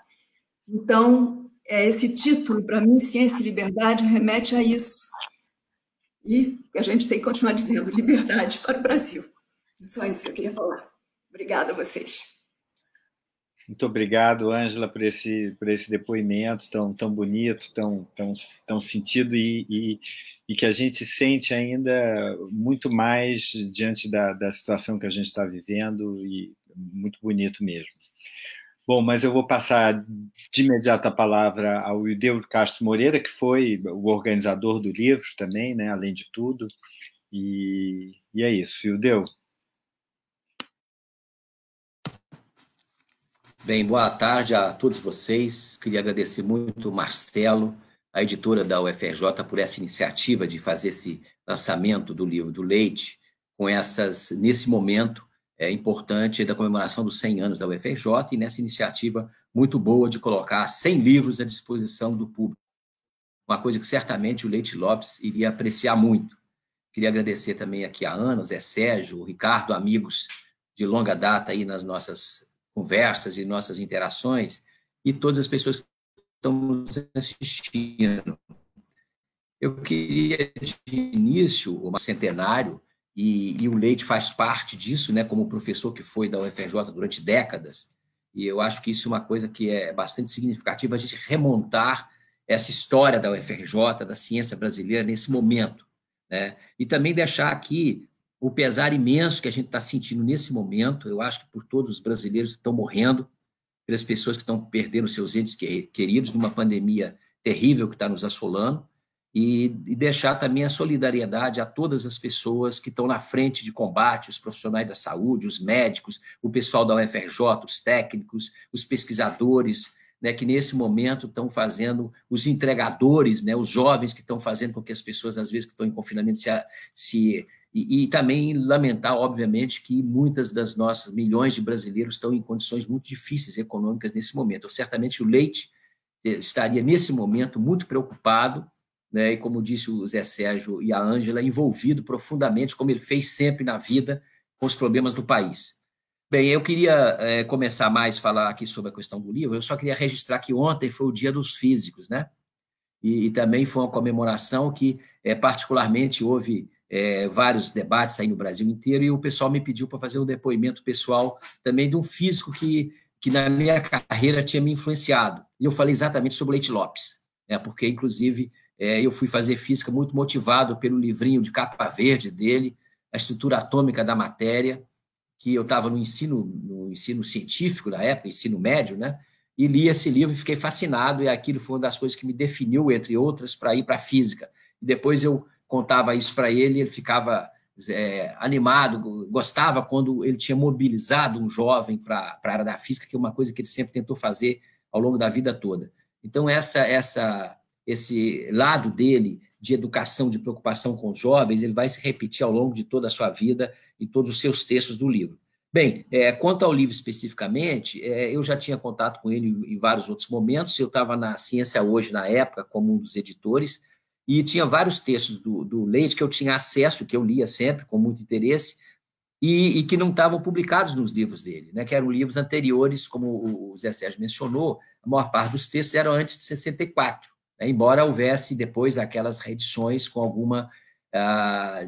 [SPEAKER 3] Então, esse título, para mim, Ciência e Liberdade, remete a isso. E a gente tem que continuar dizendo: liberdade para o Brasil. Só isso que eu queria falar. Obrigada a vocês.
[SPEAKER 2] Muito obrigado, Ângela, por esse depoimento tão bonito, tão sentido e que a gente sente ainda muito mais diante da situação que a gente está vivendo, e muito bonito mesmo. Bom, mas eu vou passar de imediato a palavra ao Ildeu Castro Moreira, que foi o organizador do livro também, né, além de tudo, e é isso. Ildeu.
[SPEAKER 4] Bem, boa tarde a todos vocês. Queria agradecer muito o Marcelo, a editora da UFRJ, por essa iniciativa de fazer esse lançamento do livro do Leite, nesse momento importante da comemoração dos 100 anos da UFRJ, e nessa iniciativa muito boa de colocar 100 livros à disposição do público. Uma coisa que certamente o Leite Lopes iria apreciar muito. Queria agradecer também aqui a Ana, o Zé Sérgio, o Ricardo, amigos de longa data aí nas nossas conversas e nossas interações, e todas as pessoas que estão nos assistindo. Eu queria, de início, o centenário, e o Leite faz parte disso, né, como professor que foi da UFRJ durante décadas, e eu acho que isso é uma coisa que é bastante significativa, a gente remontar essa história da UFRJ, da ciência brasileira, nesse momento, né, e também deixar aqui o pesar imenso que a gente está sentindo nesse momento. Eu acho que por todos os brasileiros que estão morrendo, pelas pessoas que estão perdendo seus entes queridos numa pandemia terrível que está nos assolando, e deixar também a solidariedade a todas as pessoas que estão na frente de combate, os profissionais da saúde, os médicos, o pessoal da UFRJ, os técnicos, os pesquisadores, né, que nesse momento estão fazendo, os entregadores, né, os jovens que estão fazendo com que as pessoas, às vezes, que estão em confinamento, E também lamentar, obviamente, que muitas das nossas milhões de brasileiros estão em condições muito difíceis econômicas nesse momento. Certamente o Leite estaria, nesse momento, muito preocupado, né, e, como disse o Zé Sérgio e a Ângela, envolvido profundamente, como ele fez sempre na vida, com os problemas do país. Bem, eu queria começar mais a falar aqui sobre a questão do livro. Eu só queria registrar que ontem foi o Dia dos Físicos, né? E também foi uma comemoração que, particularmente, houve vários debates aí no Brasil inteiro, e o pessoal me pediu para fazer um depoimento pessoal também de um físico que na minha carreira tinha me influenciado. E eu falei exatamente sobre o Leite Lopes, né, porque, inclusive, eu fui fazer física muito motivado pelo livrinho de capa verde dele, A Estrutura Atômica da Matéria, que eu estava no ensino científico na época, ensino médio, né, e li esse livro e fiquei fascinado, e aquilo foi uma das coisas que me definiu, entre outras, para ir para a física. E depois eu contava isso para ele, ele ficava animado, gostava quando ele tinha mobilizado um jovem para a área da física, que é uma coisa que ele sempre tentou fazer ao longo da vida toda. Então, esse lado dele de educação, de preocupação com os jovens, ele vai se repetir ao longo de toda a sua vida e todos os seus textos do livro. Bem, quanto ao livro especificamente, eu já tinha contato com ele em vários outros momentos. Eu estava na Ciência Hoje, na época, como um dos editores, e tinha vários textos do Leite que eu tinha acesso, que eu lia sempre com muito interesse, e que não estavam publicados nos livros dele, né, que eram livros anteriores, como o Zé Sérgio mencionou. A maior parte dos textos eram antes de 64, né, embora houvesse depois aquelas reedições com alguma,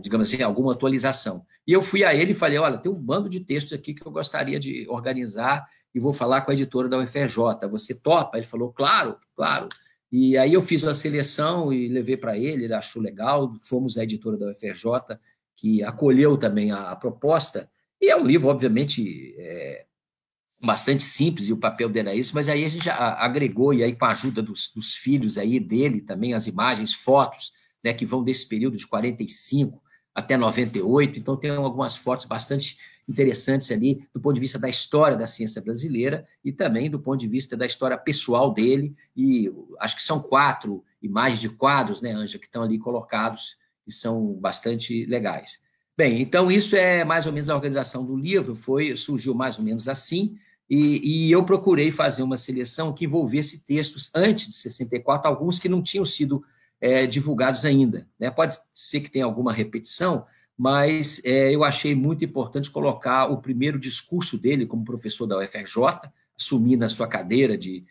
[SPEAKER 4] digamos assim, alguma atualização. E eu fui a ele e falei: olha, tem um bando de textos aqui que eu gostaria de organizar e vou falar com a editora da UFRJ. Você topa? Ele falou: claro, claro. E aí eu fiz uma seleção e levei para ele achou legal, fomos à editora da UFRJ, que acolheu também a proposta, e é um livro, obviamente, bastante simples, e o papel dele é esse, mas aí a gente agregou, e aí com a ajuda dos filhos aí dele também, as imagens, fotos, né, que vão desse período de 45 até 98, então tem algumas fotos bastante interessantes ali, do ponto de vista da história da ciência brasileira e também do ponto de vista da história pessoal dele, e acho que são 4 imagens de quadros, né, Ângela, que estão ali colocados, e são bastante legais. Bem, então isso é mais ou menos a organização do livro, surgiu mais ou menos assim, e eu procurei fazer uma seleção que envolvesse textos antes de 64, alguns que não tinham sido divulgados ainda, né? Pode ser que tenha alguma repetição, mas eu achei muito importante colocar o primeiro discurso dele como professor da UFRJ, assumindo a sua cadeira de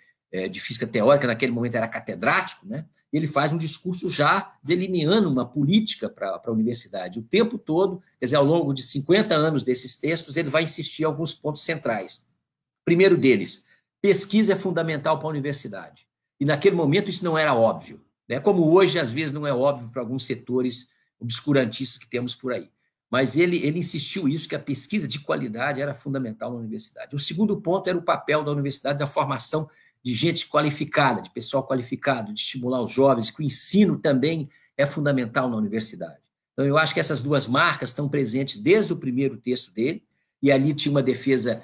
[SPEAKER 4] física teórica, naquele momento era catedrático, né? Ele faz um discurso já delineando uma política para a universidade. O tempo todo, quer dizer, ao longo de 50 anos desses textos, ele vai insistir em alguns pontos centrais. Primeiro deles, pesquisa é fundamental para a universidade. E naquele momento isso não era óbvio, né? Como hoje, às vezes, não é óbvio para alguns setores obscurantistas que temos por aí. Mas ele insistiu isso, que a pesquisa de qualidade era fundamental na universidade. O segundo ponto era o papel da universidade, da formação de gente qualificada, de pessoal qualificado, de estimular os jovens, que o ensino também é fundamental na universidade. Então, eu acho que essas 2 marcas estão presentes desde o primeiro texto dele, e ali tinha uma defesa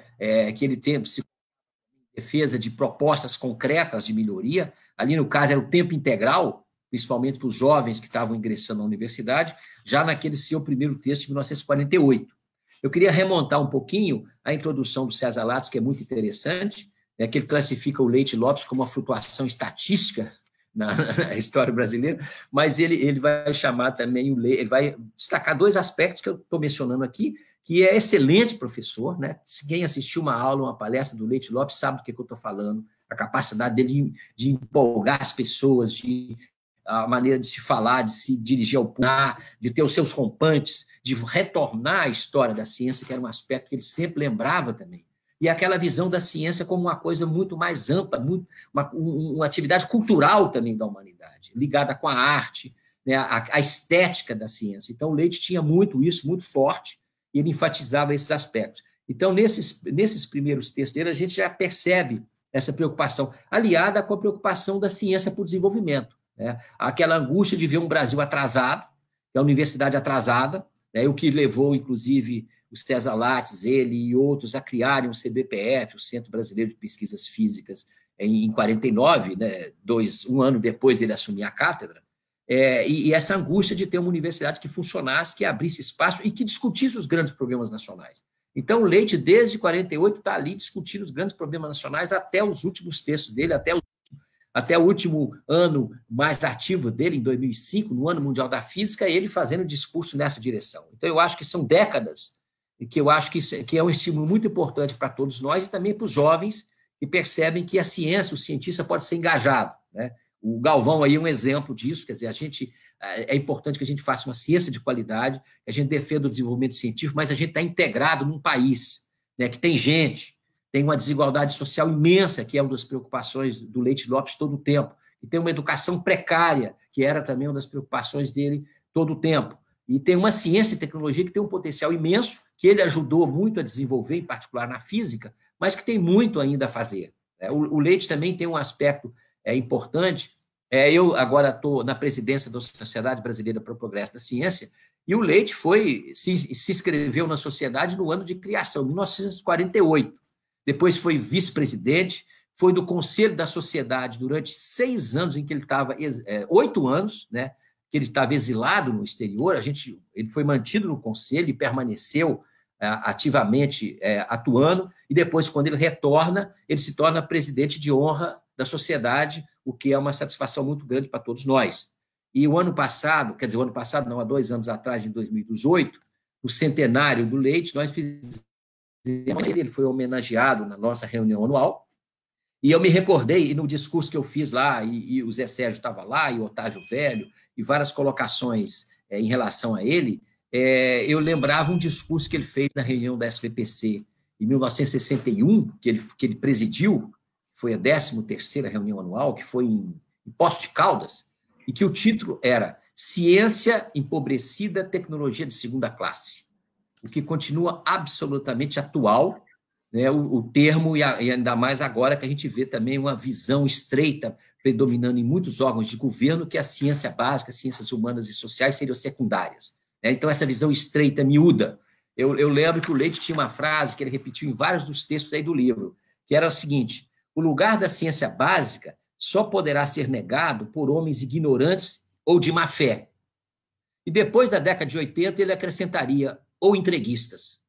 [SPEAKER 4] que ele tem, defesa de propostas concretas de melhoria. Ali, no caso, era o tempo integral, principalmente para os jovens que estavam ingressando na universidade, já naquele seu primeiro texto de 1948. Eu queria remontar um pouquinho a introdução do César Lattes, que é muito interessante, que ele classifica o Leite-Lopes como uma flutuação estatística na história brasileira, mas ele vai chamar também ele vai destacar 2 aspectos que eu estou mencionando aqui, que é excelente professor, né? Quem assistiu uma aula, uma palestra do Leite-Lopes sabe do que eu estou falando, a capacidade dele de empolgar as pessoas, a maneira de se falar, de se dirigir ao público, de ter os seus rompantes, de retornar à história da ciência, que era um aspecto que ele sempre lembrava também. E aquela visão da ciência como uma coisa muito mais ampla, uma atividade cultural também da humanidade, ligada com a arte, né, a estética da ciência. Então, o Leite tinha muito isso, muito forte, e ele enfatizava esses aspectos. Então, nesses primeiros textos dele, a gente já percebe essa preocupação, aliada com a preocupação da ciência para o desenvolvimento, né? Aquela angústia de ver um Brasil atrasado, a universidade atrasada, né, o que levou, inclusive, o César Lattes, ele e outros a criarem o CBPF, o Centro Brasileiro de Pesquisas Físicas, em 49, né, um ano depois dele assumir a cátedra, e essa angústia de ter uma universidade que funcionasse, que abrisse espaço e que discutisse os grandes problemas nacionais. Então, o Leite, desde 48, está ali discutindo os grandes problemas nacionais até os últimos textos dele, até o último ano mais ativo dele, em 2005, no Ano Mundial da Física, ele fazendo discurso nessa direção. Então, eu acho que são décadas, e que eu acho que é um estímulo muito importante para todos nós e também para os jovens que percebem que a ciência, o cientista pode ser engajado, né? O Galvão aí é um exemplo disso, quer dizer, é importante que a gente faça uma ciência de qualidade, que a gente defenda o desenvolvimento científico, mas a gente está integrado num país, né, que tem gente, tem uma desigualdade social imensa, que é uma das preocupações do Leite-Lopes todo o tempo, e tem uma educação precária, que era também uma das preocupações dele todo o tempo, e tem uma ciência e tecnologia que tem um potencial imenso, que ele ajudou muito a desenvolver, em particular na física, mas que tem muito ainda a fazer. O Leite também tem um aspecto importante. Eu agora estou na presidência da Sociedade Brasileira para o Progresso da Ciência, e o Leite se inscreveu na sociedade no ano de criação, 1948. Depois foi vice-presidente, foi do Conselho da Sociedade durante 6 anos, em que ele estava, 8 anos, né, que ele estava exilado no exterior. Ele foi mantido no Conselho e permaneceu ativamente atuando, e depois, quando ele retorna, ele se torna presidente de honra da sociedade, o que é uma satisfação muito grande para todos nós. E o ano passado, há 2 anos atrás, em 2018, o centenário do Leite, nós fizemos, ele foi homenageado na nossa reunião anual, e eu me recordei, e no discurso que eu fiz lá, e o Zé Sérgio estava lá, e o Otávio Velho, e várias colocações em relação a ele, eu lembrava um discurso que ele fez na reunião da SBPC em 1961, que ele presidiu, foi a 13ª reunião anual, que foi em Poços de Caldas, e que o título era Ciência Empobrecida, Tecnologia de Segunda Classe, o que continua absolutamente atual, né, o termo, e ainda mais agora que a gente vê também uma visão estreita predominando em muitos órgãos de governo, que a ciência básica, as ciências humanas e sociais seriam secundárias. Então, essa visão estreita, miúda, Eu lembro que o Leite tinha uma frase que ele repetiu em vários dos textos aí do livro, que era o seguinte: o lugar da ciência básica só poderá ser negado por homens ignorantes ou de má fé. E depois da década de 80, ele acrescentaria, ou entreguistas.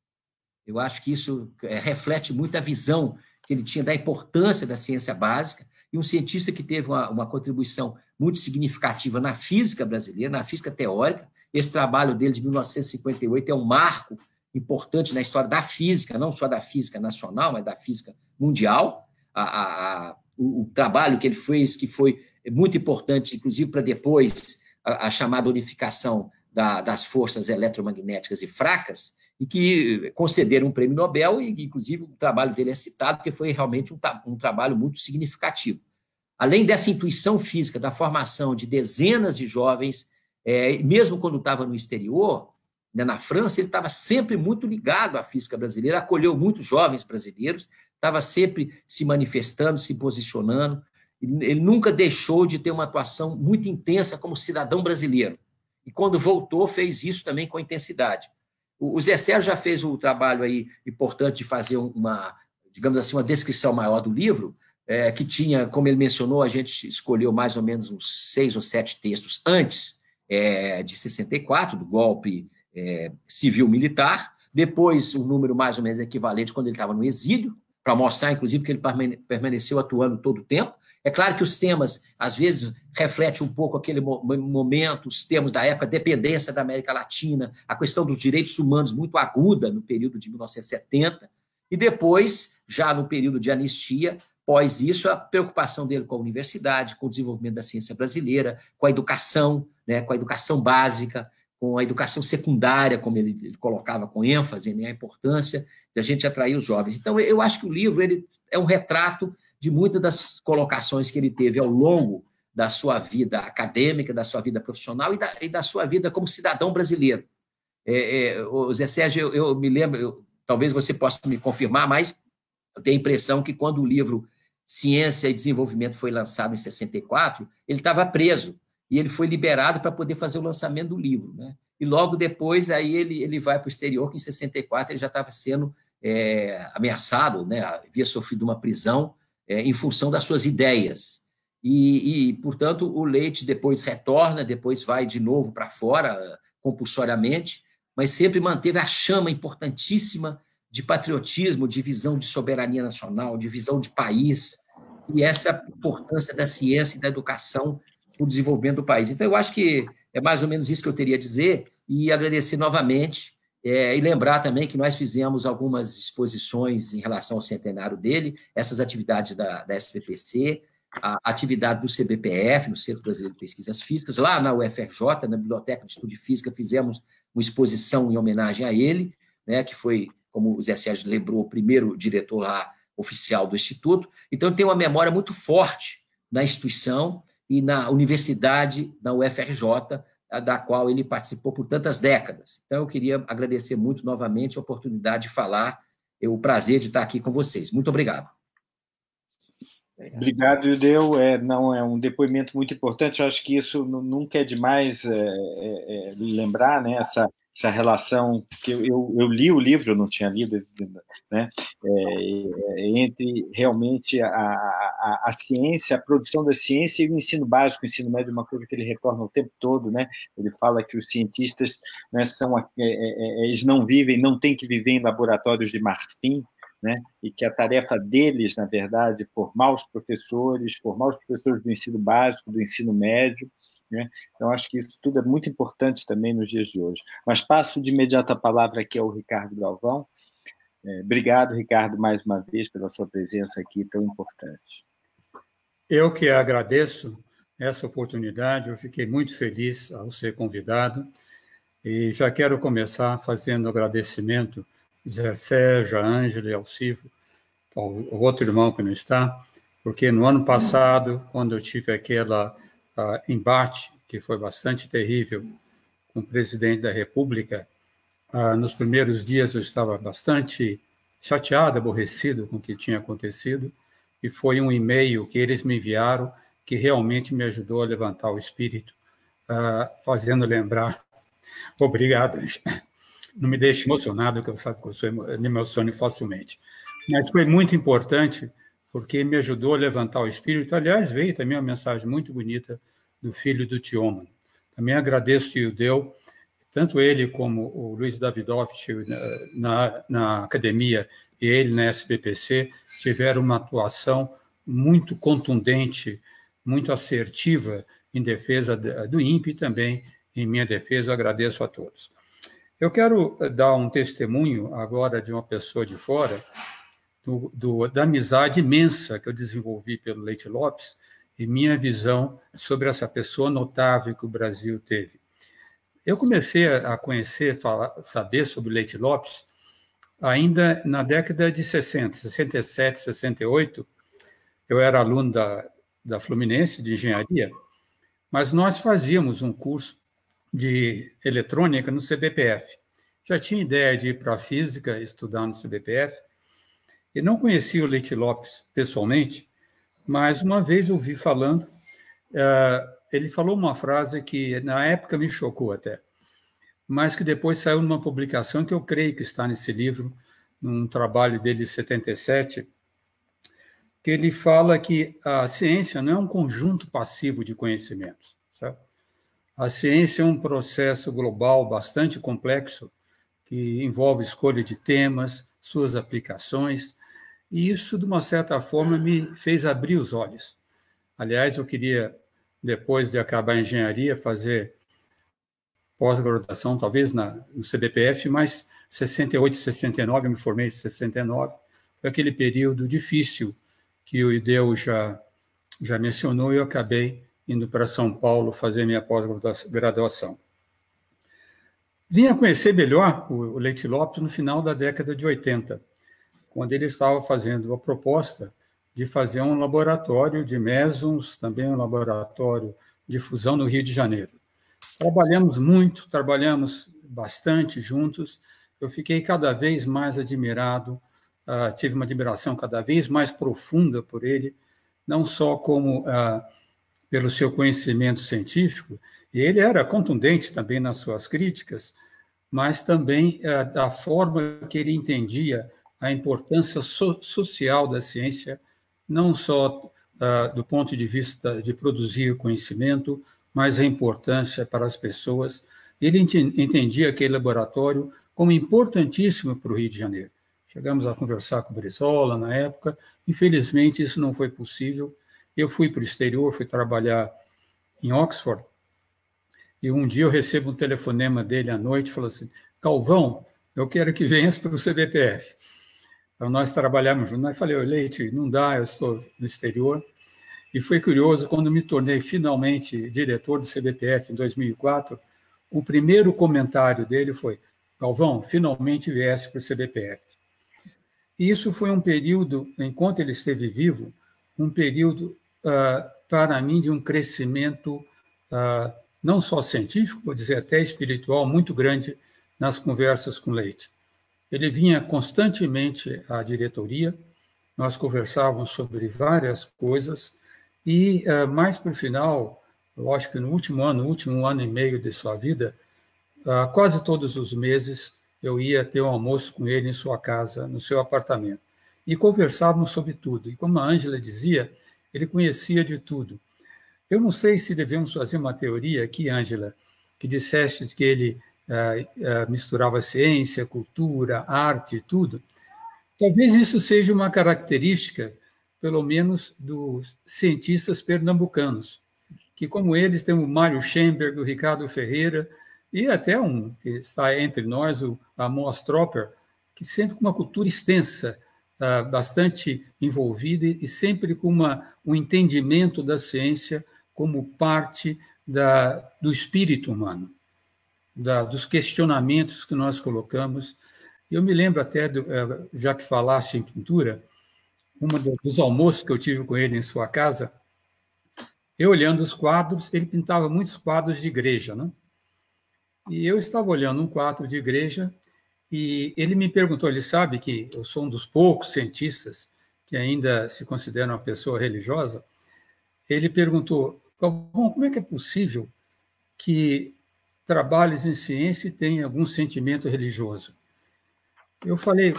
[SPEAKER 4] Eu acho que isso reflete muito a visão que ele tinha da importância da ciência básica, e um cientista que teve uma contribuição muito significativa na física brasileira, na física teórica. Esse trabalho dele, de 1958, é um marco importante na história da física, não só da física nacional, mas da física mundial. O trabalho que ele fez, que foi muito importante, inclusive para depois a chamada unificação das forças eletromagnéticas e fracas, e que concederam um prêmio Nobel, e inclusive o trabalho dele é citado, porque foi realmente um trabalho muito significativo. Além dessa intuição física, da formação de dezenas de jovens, mesmo quando estava no exterior, né, na França, ele estava sempre muito ligado à física brasileira, acolheu muitos jovens brasileiros, estava sempre se manifestando, se posicionando. Ele nunca deixou de ter uma atuação muito intensa como cidadão brasileiro. E quando voltou, fez isso também com intensidade. O Zé Sérgio já fez o trabalho aí importante de fazer digamos assim, uma descrição maior do livro, que tinha, como ele mencionou, a gente escolheu mais ou menos uns 6 ou 7 textos antes de 64, do golpe civil-militar, depois um número mais ou menos equivalente quando ele estava no exílio, para mostrar, inclusive, que ele permaneceu atuando todo o tempo. É claro que os temas, às vezes, refletem um pouco aquele momento, os temas da época, a dependência da América Latina, a questão dos direitos humanos muito aguda no período de 1970, e depois, já no período de anistia, após isso, a preocupação dele com a universidade, com o desenvolvimento da ciência brasileira, com a educação, né, com a educação básica, com a educação secundária, como ele colocava com ênfase, né, a importância de a gente atrair os jovens. Então, eu acho que o livro ele é um retrato de muitas das colocações que ele teve ao longo da sua vida acadêmica, da sua vida profissional e da sua vida como cidadão brasileiro. O Zé Sérgio, eu me lembro, talvez você possa me confirmar, mas eu tenho a impressão que quando o livro Ciência e Desenvolvimento foi lançado em 64, ele estava preso, e ele foi liberado para poder fazer o lançamento do livro, né? E logo depois aí ele vai para o exterior, que em 64 ele já estava sendo ameaçado, né? Havia sofrido uma prisão em função das suas ideias. Portanto, o Leite depois retorna, depois vai de novo para fora, compulsoriamente, mas sempre manteve a chama importantíssima de patriotismo, de visão de soberania nacional, de visão de país, e essa importância da ciência e da educação para o desenvolvimento do país. Então, eu acho que é mais ou menos isso que eu teria a dizer, e agradecer novamente, e lembrar também que nós fizemos algumas exposições em relação ao centenário dele, essas atividades da SBPC, a atividade do CBPF, no Centro Brasileiro de Pesquisas Físicas, lá na UFRJ, na Biblioteca de Estudo de Física, fizemos uma exposição em homenagem a ele, né, que foi, como o Zé Sérgio lembrou, o primeiro diretor lá oficial do Instituto. Então, tem uma memória muito forte na instituição e na universidade, na UFRJ, da qual ele participou por tantas décadas. Então, eu queria agradecer muito novamente a oportunidade de falar, o prazer de estar aqui com vocês. Muito obrigado.
[SPEAKER 5] Obrigado, Iudeu. Não, é um depoimento muito importante. Eu acho que isso nunca é demais lembrar, né, essa relação que eu li o livro, eu não tinha lido, né, entre realmente a ciência, a produção da ciência e o ensino básico, o ensino médio é uma coisa que ele retorna o tempo todo, né? Ele fala que os cientistas, né, eles não vivem, não têm que viver em laboratórios de marfim, né? E que a tarefa deles, na verdade, é formar os professores do ensino básico, do ensino médio, né? Então, acho que isso tudo é muito importante também nos dias de hoje. Mas passo de imediato a palavra aqui ao Ricardo Galvão. Obrigado, Ricardo, mais uma vez, pela sua presença aqui tão importante.
[SPEAKER 6] Eu que agradeço essa oportunidade, eu fiquei muito feliz ao ser convidado, e já quero começar fazendo agradecimento ao Zé Sérgio, a Ângela e ao Silvio, ao outro irmão que não está, porque no ano passado, quando eu tive aquela embate, que foi bastante terrível, com o presidente da República, nos primeiros dias eu estava bastante chateado, aborrecido com o que tinha acontecido, e foi um e-mail que eles me enviaram que realmente me ajudou a levantar o espírito, fazendo lembrar. Obrigado. não me deixe emocionado, porque eu sabe que eu me emociono facilmente. Mas foi muito importante, porque me ajudou a levantar o espírito. Aliás, veio também uma mensagem muito bonita do filho do Tioman. Também agradeço o Tio Deu, tanto ele como o Luiz Davidovich na academia e ele na SBPC tiveram uma atuação muito contundente, muito assertiva em defesa do INPE e também em minha defesa. Eu agradeço a todos. Eu quero dar um testemunho agora de uma pessoa de fora, da amizade imensa que eu desenvolvi pelo Leite Lopes e minha visão sobre essa pessoa notável que o Brasil teve. Eu comecei a conhecer, saber sobre o Leite Lopes ainda na década de 60, 67, 68. Eu era aluno da Fluminense de Engenharia, mas nós fazíamos um curso de eletrônica no CBPF. Já tinha ideia de ir para a física, estudar no CBPF, e não conhecia o Leite Lopes pessoalmente, mas uma vez ouvi falando, ele falou uma frase que na época me chocou até, mas que depois saiu numa publicação que eu creio que está nesse livro, num trabalho dele de 77, que ele fala que a ciência não é um conjunto passivo de conhecimentos, sabe? A ciência é um processo global bastante complexo, que envolve escolha de temas, suas aplicações, e isso, de uma certa forma, me fez abrir os olhos. Aliás, eu queria, depois de acabar a engenharia, fazer pós-graduação, talvez no CBPF, mas 68, 69, eu me formei em 69, foi aquele período difícil que o Ideu já mencionou, e eu acabei indo para São Paulo fazer minha pós-graduação. Vim a conhecer melhor o Leite Lopes no final da década de 80, quando ele estava fazendo a proposta de fazer um laboratório de mesons, também um laboratório de fusão no Rio de Janeiro. Trabalhamos muito, trabalhamos bastante juntos, eu fiquei cada vez mais admirado, tive uma admiração cada vez mais profunda por ele, não só como pelo seu conhecimento científico, e ele era contundente também nas suas críticas, mas também da forma que ele entendia a importância social da ciência, não só do ponto de vista de produzir conhecimento, mas a importância para as pessoas. Ele entendia aquele laboratório como importantíssimo para o Rio de Janeiro. Chegamos a conversar com o Brizola na época, infelizmente isso não foi possível. Eu fui para o exterior, fui trabalhar em Oxford, e um dia eu recebo um telefonema dele à noite, falou assim: Galvão, eu quero que venhas para o CBPF. Então, nós trabalhamos juntos. Eu falei: Leite, não dá, eu estou no exterior. E foi curioso, quando me tornei finalmente diretor do CBPF em 2004, o primeiro comentário dele foi: Galvão, finalmente viesse para o CBPF. E isso foi um período, enquanto ele esteve vivo, um período, para mim, de um crescimento não só científico, vou dizer até espiritual, muito grande nas conversas com Leite. Ele vinha constantemente à diretoria, nós conversávamos sobre várias coisas, e mais para o final, eu acho que no último ano e meio de sua vida, quase todos os meses eu ia ter um almoço com ele em sua casa, no seu apartamento, e conversávamos sobre tudo. E como a Ângela dizia, ele conhecia de tudo. Eu não sei se devemos fazer uma teoria aqui, Ângela, que disseste que ele misturava ciência, cultura, arte, tudo. Talvez isso seja uma característica, pelo menos, dos cientistas pernambucanos, que, como eles, tem o Mário Schemberg, o Ricardo Ferreira, e até um que está entre nós, o Amos Tropper, que sempre com uma cultura extensa, bastante envolvida e sempre com um entendimento da ciência como parte do espírito humano, dos questionamentos que nós colocamos. Eu me lembro até, já que falaste em pintura, dos almoços que eu tive com ele em sua casa, eu olhando os quadros, ele pintava muitos quadros de igreja, né? E eu estava olhando um quadro de igreja e ele me perguntou, ele sabe que eu sou um dos poucos cientistas que ainda se considera uma pessoa religiosa, ele perguntou: como é que é possível que trabalhes em ciência e tem algum sentimento religioso. Eu falei,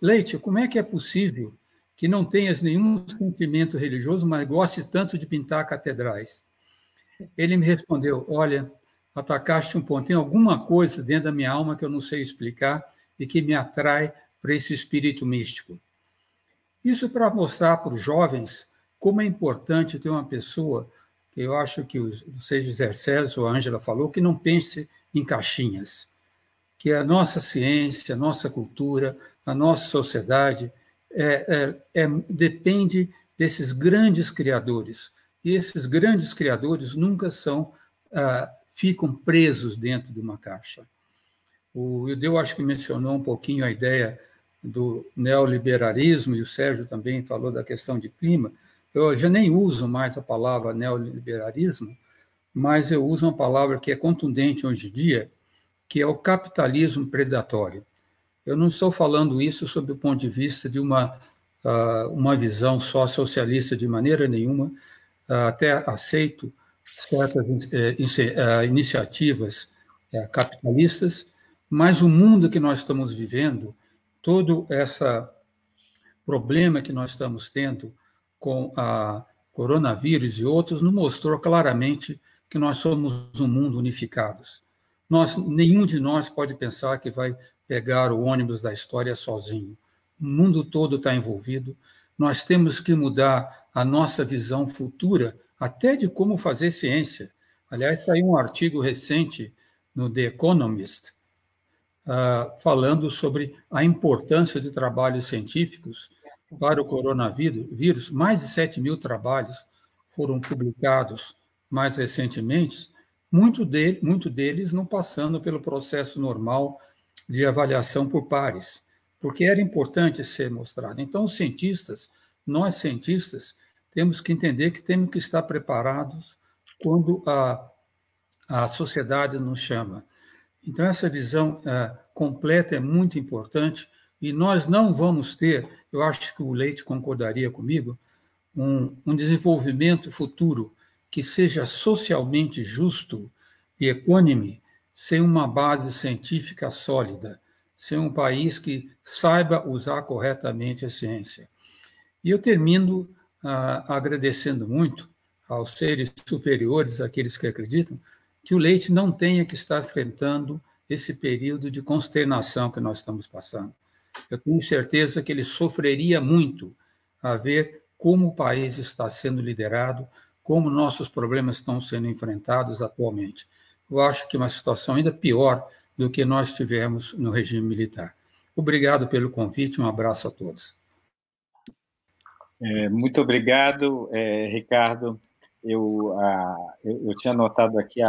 [SPEAKER 6] Leite, como é que é possível que não tenhas nenhum sentimento religioso, mas gostes tanto de pintar catedrais? Ele me respondeu, olha, atacaste um ponto, tem alguma coisa dentro da minha alma que eu não sei explicar e que me atrai para esse espírito místico. Isso para mostrar para os jovens como é importante ter uma pessoa, que eu acho que, seja o Zé César ou a Ângela falou, que não pense em caixinhas, que a nossa ciência, a nossa cultura, a nossa sociedade depende desses grandes criadores. E esses grandes criadores nunca ficam presos dentro de uma caixa. O Ildeu, acho que mencionou um pouquinho a ideia do neoliberalismo, e o Sérgio também falou da questão de clima. Eu já nem uso mais a palavra neoliberalismo, mas eu uso uma palavra que é contundente hoje em dia, que é o capitalismo predatório. Eu não estou falando isso sob o ponto de vista de uma visão só socialista de maneira nenhuma, até aceito certas iniciativas capitalistas, mas o mundo que nós estamos vivendo, todo esse problema que nós estamos tendo com a coronavírus e outros, nos mostrou claramente que nós somos um mundo unificados. Nenhum de nós pode pensar que vai pegar o ônibus da história sozinho. O mundo todo está envolvido. Nós temos que mudar a nossa visão futura, até de como fazer ciência. Aliás, está aí um artigo recente no The Economist, falando sobre a importância de trabalhos científicos para o coronavírus. Mais de 7 mil trabalhos foram publicados mais recentemente, muito deles não passando pelo processo normal de avaliação por pares, porque era importante ser mostrado. Então, nós cientistas, temos que entender que temos que estar preparados quando a sociedade nos chama. Então, essa visão completa é muito importante e nós não vamos ter, eu acho que o Leite concordaria comigo, um desenvolvimento futuro que seja socialmente justo e equânime sem uma base científica sólida, sem um país que saiba usar corretamente a ciência. E eu termino agradecendo muito aos seres superiores, aqueles que acreditam, que o Leite não tenha que estar enfrentando esse período de consternação que nós estamos passando. Eu tenho certeza que ele sofreria muito a ver como o país está sendo liderado, como nossos problemas estão sendo enfrentados atualmente. Eu acho que é uma situação ainda pior do que nós tivemos no regime militar. Obrigado pelo convite, um abraço a todos.
[SPEAKER 5] Muito obrigado, Ricardo. Eu tinha anotado aqui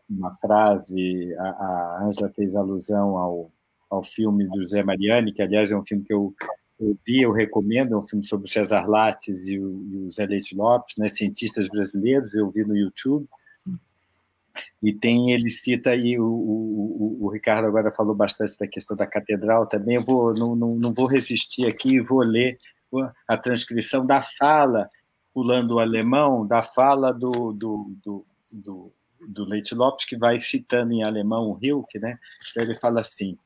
[SPEAKER 5] uma frase, a Ângela fez alusão ao filme do Zé Mariani, que, aliás, é um filme que eu recomendo, é um filme sobre o César Lattes e o Zé Leite Lopes, né, cientistas brasileiros, eu vi no YouTube, e ele cita aí, o Ricardo agora falou bastante da questão da catedral também, eu não vou resistir aqui e vou ler a transcrição da fala, pulando o alemão, da fala do Leite Lopes, que vai citando em alemão o Rilke, né? Então ele fala assim: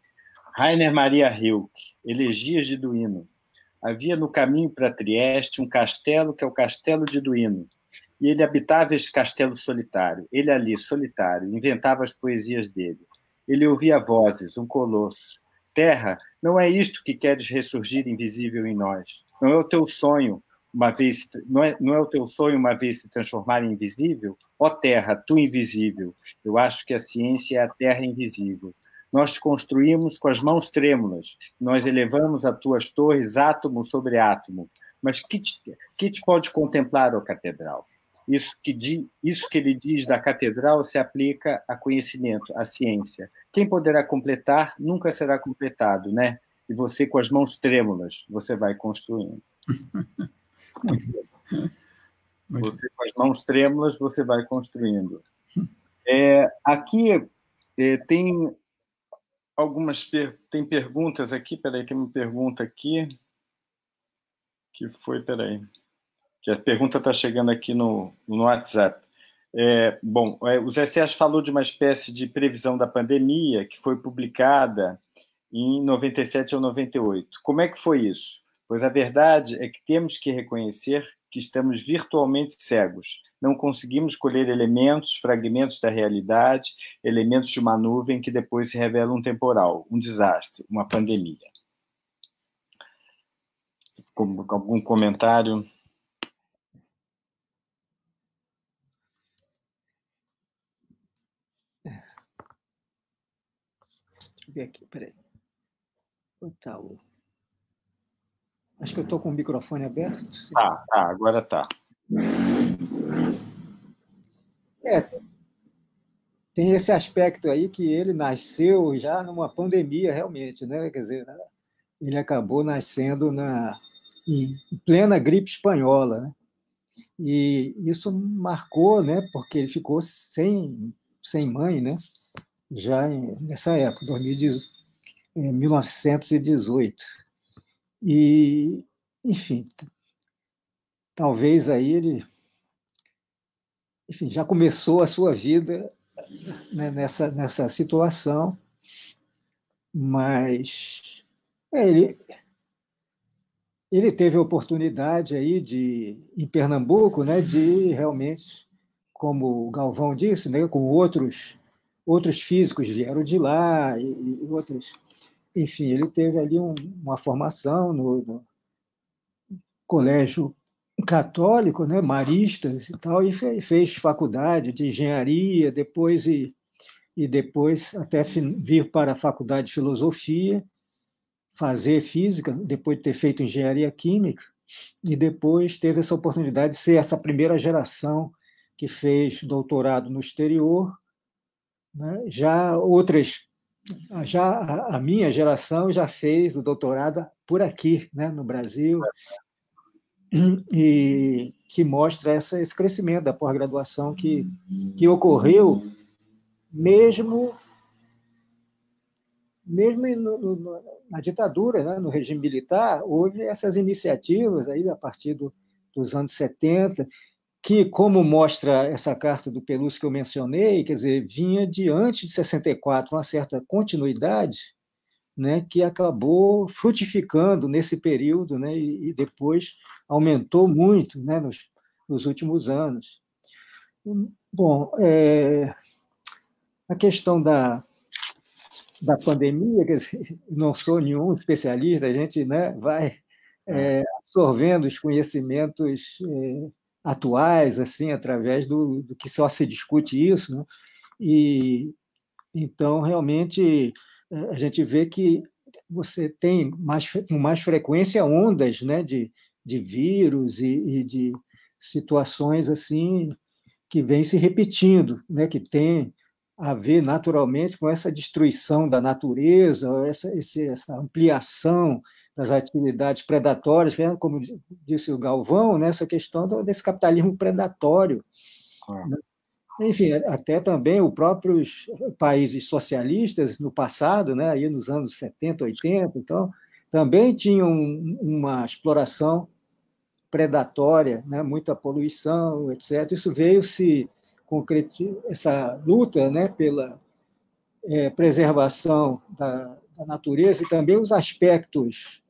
[SPEAKER 5] Rainer Maria Rilke, Elegias de Duino. Havia no caminho para Trieste um castelo que é o Castelo de Duino, e ele habitava este castelo solitário. Ele ali, solitário, inventava as poesias dele. Ele ouvia vozes, um colosso. Terra, não é isto que queres ressurgir invisível em nós. Não é o teu sonho não é o teu sonho uma vez se transformar em invisível? Ó terra, tu invisível. Eu acho que a ciência é a terra invisível. Nós te construímos com as mãos trêmulas. Nós elevamos as tuas torres átomo sobre átomo. Mas que te pode contemplar, ó catedral? Isso que ele diz da catedral se aplica a conhecimento, à ciência. Quem poderá completar nunca será completado, né? E você, com as mãos trêmulas, você vai construindo. Você, com as mãos trêmulas, você vai construindo. Aqui tem tem perguntas aqui. Peraí, tem uma pergunta aqui que foi, que a pergunta está chegando aqui no WhatsApp. Bom, o Zé Sérgio falou de uma espécie de previsão da pandemia que foi publicada em 97 ou 98. Como é que foi isso? Pois a verdade é que temos que reconhecer que estamos virtualmente cegos. Não conseguimos colher elementos, fragmentos da realidade, elementos de uma nuvem que depois se revela um temporal, um desastre, uma pandemia. Algum comentário?
[SPEAKER 1] Deixa eu ver aqui, peraí. Acho que eu estou com o microfone aberto.
[SPEAKER 5] Agora tá.
[SPEAKER 1] Tem esse aspecto aí que ele nasceu já numa pandemia, realmente, né? Quer dizer, ele acabou nascendo em plena gripe espanhola, né? E isso marcou, né? Porque ele ficou sem mãe, né? Já nessa época, 1918. E, enfim, talvez aí ele, enfim, já começou a sua vida, né, nessa situação, mas ele teve a oportunidade aí em Pernambuco, né, de realmente, como o Galvão disse, né, com outros físicos vieram de lá e outros. Enfim, ele teve ali uma formação no colégio católico, né, maristas e tal, e fez faculdade de engenharia, depois até vir para a faculdade de filosofia, fazer física, depois de ter feito engenharia química, e depois teve essa oportunidade de ser essa primeira geração que fez doutorado no exterior, né? Já a minha geração já fez o doutorado por aqui, né, no Brasil, e que mostra esse crescimento da pós-graduação que ocorreu mesmo na ditadura, né, no regime militar. Houve essas iniciativas aí a partir dos anos 70, que, como mostra essa carta do Peluso que eu mencionei, quer dizer, vinha de antes de 64, uma certa continuidade, né, que acabou frutificando nesse período, né, e depois aumentou muito, né, nos últimos anos. Bom, a questão da pandemia, quer dizer, não sou nenhum especialista, a gente, né, vai absorvendo os conhecimentos atuais, assim, através do que só se discute isso, né? E então realmente a gente vê que você tem com mais frequência ondas, né, de vírus e de situações assim que vêm se repetindo, né, que tem a ver naturalmente com essa destruição da natureza, essa ampliação das atividades predatórias, como disse o Galvão, né, essa questão desse capitalismo predatório. Né? Enfim, até também os próprios países socialistas no passado, né, aí nos anos 70, 80, então, também tinham uma exploração predatória, né, muita poluição, etc. Isso veio se concretizar, essa luta, né, pela preservação da natureza e também os aspectos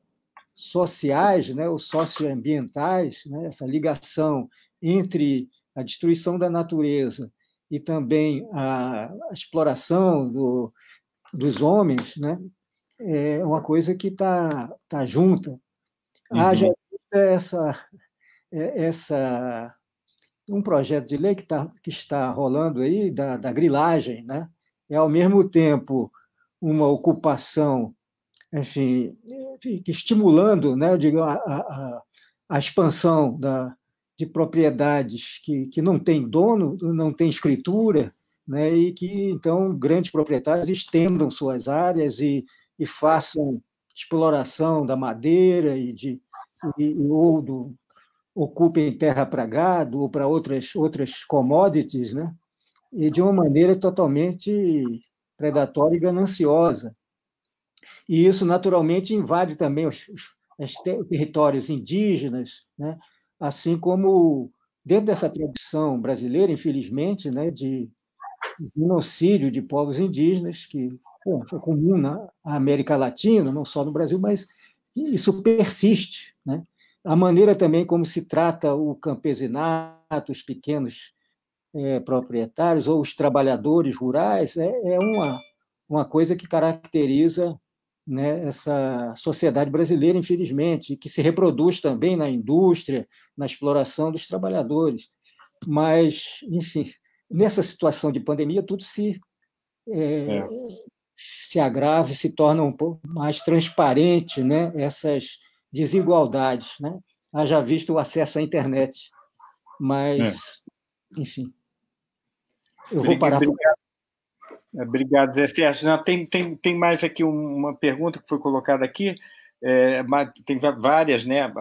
[SPEAKER 1] sociais, né, os socioambientais, né, essa ligação entre a destruição da natureza e também a exploração dos homens, né, é uma coisa que está junta. Haja um projeto de lei que está rolando aí da grilagem, né? É ao mesmo tempo uma ocupação, enfim, estimulando, né, digo, a expansão de propriedades que não têm dono, não têm escritura, né, e que então grandes proprietários estendam suas áreas e façam exploração da madeira ocupem terra para gado ou para outras commodities, né? E de uma maneira totalmente predatória e gananciosa. E isso, naturalmente, invade também os territórios indígenas, né? Assim como dentro dessa tradição brasileira, infelizmente, né, de genocídio de povos indígenas, que é comum na América Latina, não só no Brasil, mas isso persiste, né? A maneira também como se trata o campesinato, os pequenos proprietários ou os trabalhadores rurais, é uma coisa que caracteriza, né, essa sociedade brasileira, infelizmente, que se reproduz também na indústria, na exploração dos trabalhadores. Mas, enfim, nessa situação de pandemia, tudo se agrava e se torna um pouco mais transparente, né, essas desigualdades, né? Haja visto o acesso à internet. Mas, enfim, eu vou parar por...
[SPEAKER 5] Obrigado, Zé Sérgio. Não, tem mais aqui uma pergunta que foi colocada aqui, tem várias, né?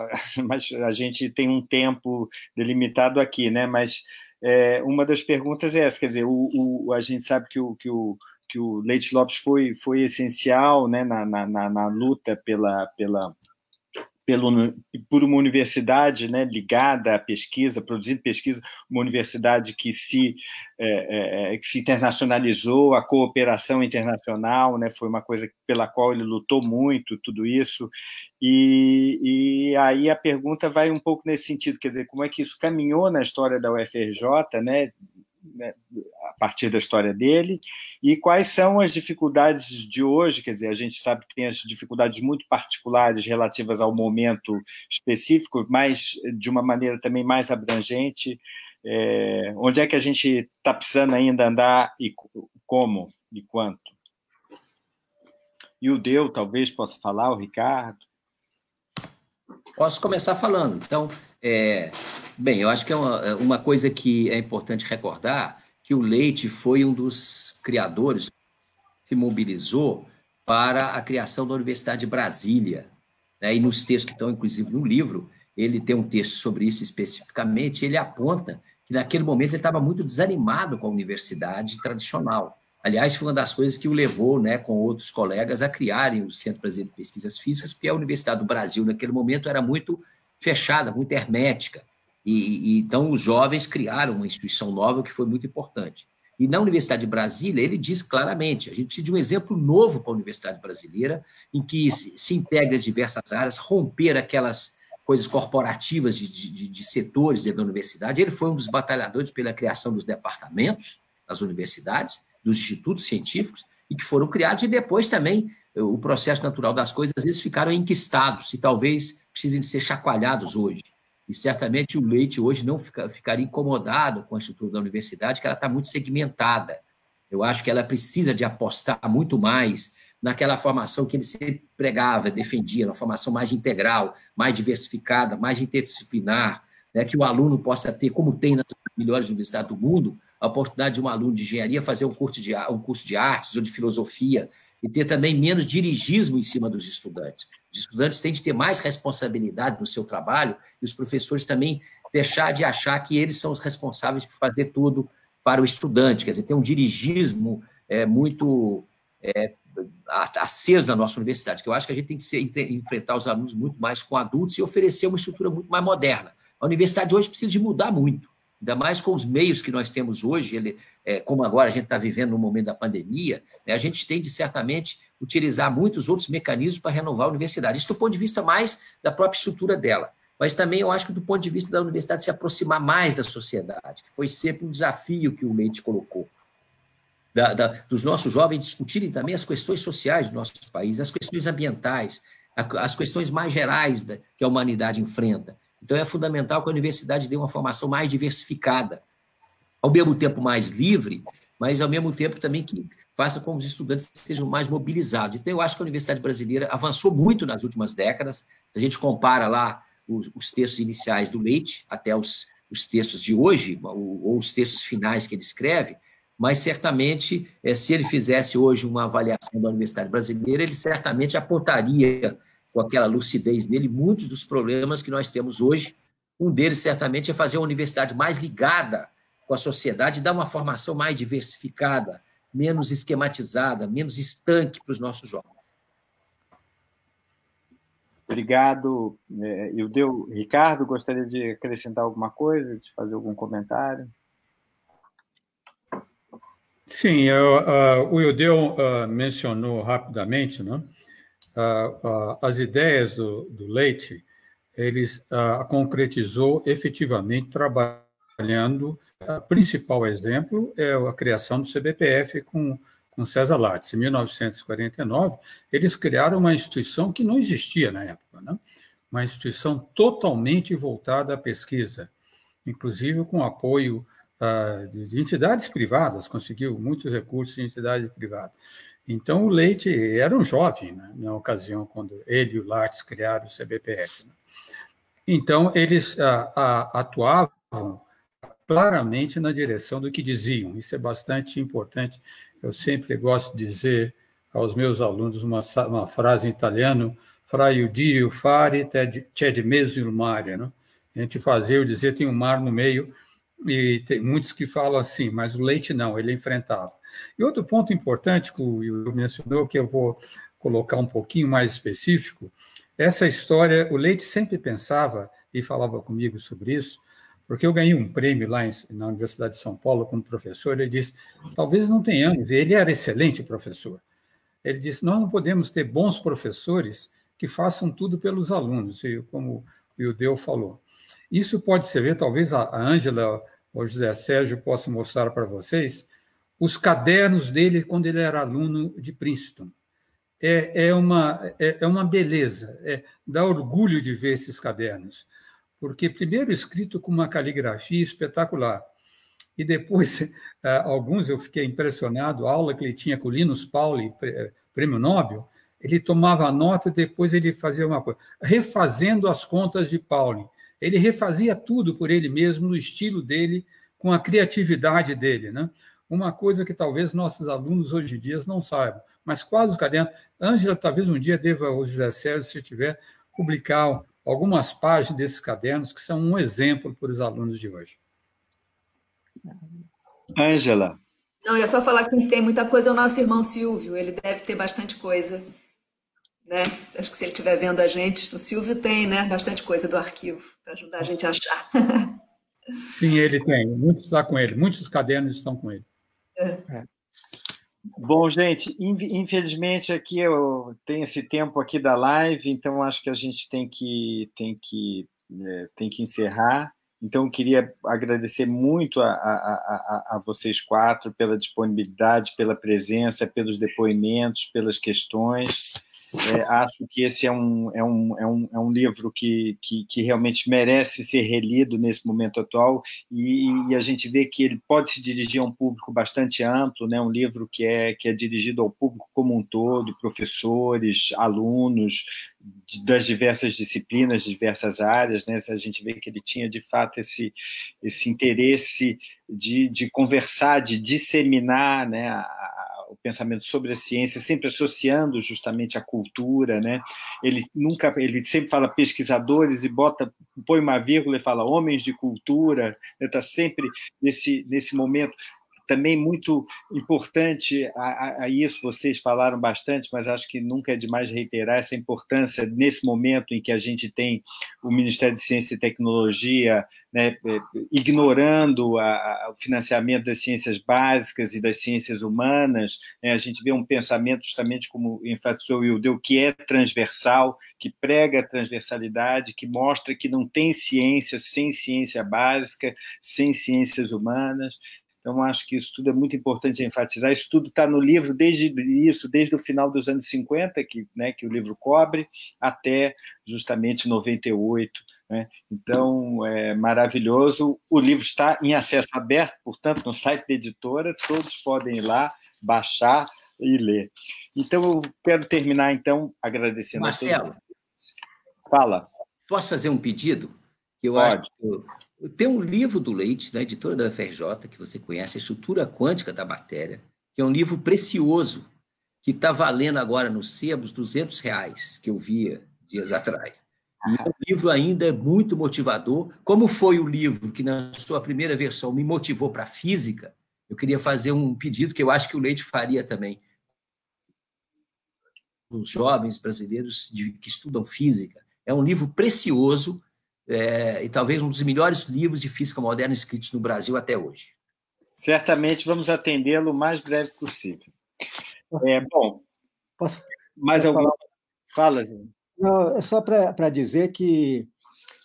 [SPEAKER 5] Mas a gente tem um tempo delimitado aqui, né? Mas uma das perguntas é essa, quer dizer, a gente sabe que o Leite Lopes foi essencial, né, na luta por uma universidade, né, ligada à pesquisa, produzindo pesquisa, uma universidade que se internacionalizou, a cooperação internacional, né, foi uma coisa pela qual ele lutou muito, tudo isso, e aí a pergunta vai um pouco nesse sentido, quer dizer, como é que isso caminhou na história da UFRJ, né, a partir da história dele, e quais são as dificuldades de hoje, quer dizer, a gente sabe que tem as dificuldades muito particulares relativas ao momento específico, mas de uma maneira também mais abrangente, onde é que a gente está precisando ainda andar e como e quanto? E o Deu, talvez, possa falar, o Ricardo?
[SPEAKER 4] Posso começar falando. Então, bem, eu acho que é uma coisa que é importante recordar, que o Leite foi um dos criadores, se mobilizou para a criação da Universidade de Brasília, né? E nos textos que estão, inclusive, no livro, ele tem um texto sobre isso especificamente, ele aponta que, naquele momento, ele estava muito desanimado com a universidade tradicional. Aliás, foi uma das coisas que o levou, né, com outros colegas, a criarem o Centro Brasileiro de Pesquisas Físicas, porque a Universidade do Brasil, naquele momento, era muito fechada, muito hermética. E então, os jovens criaram uma instituição nova que foi muito importante. E na Universidade de Brasília, ele diz claramente, a gente precisa de um exemplo novo para a Universidade brasileira, em que se integra as diversas áreas, romper aquelas coisas corporativas de setores dentro da universidade. Ele foi um dos batalhadores pela criação dos departamentos das universidades, dos institutos científicos, e que foram criados, e depois também o processo natural das coisas, às vezes, ficaram enquistados, e talvez precisem ser chacoalhados hoje. E certamente o Leite hoje não ficaria incomodado com a estrutura da universidade, que ela está muito segmentada. Eu acho que ela precisa de apostar muito mais naquela formação que ele sempre pregava, defendia, na formação mais integral, mais diversificada, mais interdisciplinar, né, que o aluno possa ter, como tem nas melhores universidades do mundo, a oportunidade de um aluno de engenharia fazer um curso de artes ou de filosofia, e ter também menos dirigismo em cima dos estudantes. Os estudantes têm de ter mais responsabilidade no seu trabalho, e os professores também deixar de achar que eles são os responsáveis por fazer tudo para o estudante. Quer dizer, tem um dirigismo muito aceso na nossa universidade, que eu acho que a gente tem que enfrentar os alunos muito mais com adultos e oferecer uma estrutura muito mais moderna. A universidade hoje precisa de mudar muito, ainda mais com os meios que nós temos hoje, como agora a gente está vivendo no momento da pandemia, né, a gente tem de, certamente, utilizar muitos outros mecanismos para renovar a universidade. Isso do ponto de vista mais da própria estrutura dela. Mas também eu acho que do ponto de vista da universidade se aproximar mais da sociedade, que foi sempre um desafio que o Leite colocou. Dos nossos jovens discutirem também as questões sociais do nosso país, as questões ambientais, as questões mais gerais que a humanidade enfrenta. Então, é fundamental que a universidade dê uma formação mais diversificada, ao mesmo tempo mais livre, mas ao mesmo tempo também que faça com que os estudantes sejam mais mobilizados. Então, eu acho que a universidade brasileira avançou muito nas últimas décadas. Se a gente compara lá os textos iniciais do Leite até os textos de hoje, ou os textos finais que ele escreve, mas certamente, se ele fizesse hoje uma avaliação da universidade brasileira, ele certamente apontaria, com aquela lucidez dele, muitos dos problemas que nós temos hoje. Um deles, certamente, é fazer uma universidade mais ligada com a sociedade, dar uma formação mais diversificada, menos esquematizada, menos estanque para os nossos jovens.
[SPEAKER 5] Obrigado, Ildeu. Ricardo, gostaria de acrescentar alguma coisa, de fazer algum comentário?
[SPEAKER 6] Sim, o Ildeu mencionou rapidamente, né? As ideias do Leite, eles concretizou efetivamente trabalhando. O principal exemplo é a criação do CBPF com César Lattes. Em 1949, eles criaram uma instituição que não existia na época, né? Uma instituição totalmente voltada à pesquisa, inclusive com apoio de entidades privadas, conseguiu muitos recursos de entidades privadas. Então, o Leite era um jovem, né, na ocasião, quando ele e o Lattes criaram o CBPF. Né? Então, eles atuavam claramente na direção do que diziam. Isso é bastante importante. Eu sempre gosto de dizer aos meus alunos uma frase em italiano: fra il dire e o fare c'è di mezzo il mare. Né? Entre fazer e dizer tem um mar no meio, e tem muitos que falam assim, mas o Leite não, ele enfrentava. E outro ponto importante que o Will mencionou, que eu vou colocar um pouquinho mais específico, essa história, o Leite sempre pensava, e falava comigo sobre isso, porque eu ganhei um prêmio lá na Universidade de São Paulo como professor, ele disse, talvez não tenhamos, e ele era excelente professor, ele disse, nós não podemos ter bons professores que façam tudo pelos alunos, e como o Ildeu falou. Isso pode ser, talvez a Ângela ou o José Sérgio possam mostrar para vocês, os cadernos dele quando ele era aluno de Princeton. É uma beleza, dá orgulho de ver esses cadernos, porque primeiro escrito com uma caligrafia espetacular, e depois, alguns eu fiquei impressionado, a aula que ele tinha com o Linus Pauling, prêmio Nobel, ele tomava nota e depois ele fazia uma coisa, refazendo as contas de Pauling. Ele refazia tudo por ele mesmo, no estilo dele, com a criatividade dele, né? Uma coisa que talvez nossos alunos hoje em dia não saibam, mas quase o caderno. Ângela, talvez um dia deva, o José Sérgio, se tiver, publicar algumas páginas desses cadernos que são um exemplo para os alunos de hoje.
[SPEAKER 5] Ângela.
[SPEAKER 3] Não, é só falar que quem tem muita coisa é o nosso irmão Silvio, ele deve ter bastante coisa. Né? Acho que se ele estiver vendo a gente, o Silvio tem, né, bastante coisa do arquivo para ajudar a gente a achar.
[SPEAKER 6] Sim, ele tem, muitos está com ele, muitos cadernos estão com ele.
[SPEAKER 5] Bom, gente, infelizmente aqui eu tenho esse tempo aqui da live, então acho que a gente tem que encerrar. Então, eu queria agradecer muito a vocês quatro pela disponibilidade, pela presença, pelos depoimentos, pelas questões. Acho que esse é um livro que realmente merece ser relido nesse momento atual, e a gente vê que ele pode se dirigir a um público bastante amplo, né? Um livro que é dirigido ao público como um todo, professores, alunos das diversas disciplinas, diversas áreas, né? A gente vê que ele tinha, de fato, esse interesse de conversar, de disseminar, né, o pensamento sobre a ciência, sempre associando justamente a cultura, né? Ele sempre fala pesquisadores e põe uma vírgula e fala homens de cultura, está sempre nesse momento. Também muito importante a isso, vocês falaram bastante, mas acho que nunca é demais reiterar essa importância nesse momento em que a gente tem o Ministério de Ciência e Tecnologia, né, ignorando o financiamento das ciências básicas e das ciências humanas, né? A gente vê um pensamento, justamente como enfatizou o Ildeu, que é transversal, que prega a transversalidade, que mostra que não tem ciência sem ciência básica, sem ciências humanas. Então, acho que isso tudo é muito importante enfatizar. Isso tudo está no livro desde o final dos anos 50, que o livro cobre, até justamente 98. Né? Então, é maravilhoso. O livro está em acesso aberto, portanto, no site da editora, todos podem ir lá, baixar e ler. Então, eu quero terminar, então, agradecendo
[SPEAKER 4] Marcelo,
[SPEAKER 5] a todos. Fala.
[SPEAKER 4] Posso fazer um pedido?
[SPEAKER 5] Pode.
[SPEAKER 4] Acho que tem um livro do Leite, da editora da UFRJ, que você conhece, A Estrutura Quântica da Matéria, que é um livro precioso, que está valendo agora nos sebos R$200, que eu via dias atrás. E o livro ainda é muito motivador. Como foi o livro que, na sua primeira versão, me motivou para a física, eu queria fazer um pedido que eu acho que o Leite faria também. Os jovens brasileiros que estudam física, É um livro precioso e talvez um dos melhores livros de física moderna escritos no Brasil até hoje.
[SPEAKER 5] Certamente vamos atendê-lo o mais breve possível. Bom, mais alguma? Fala, gente.
[SPEAKER 1] Não, é só para dizer que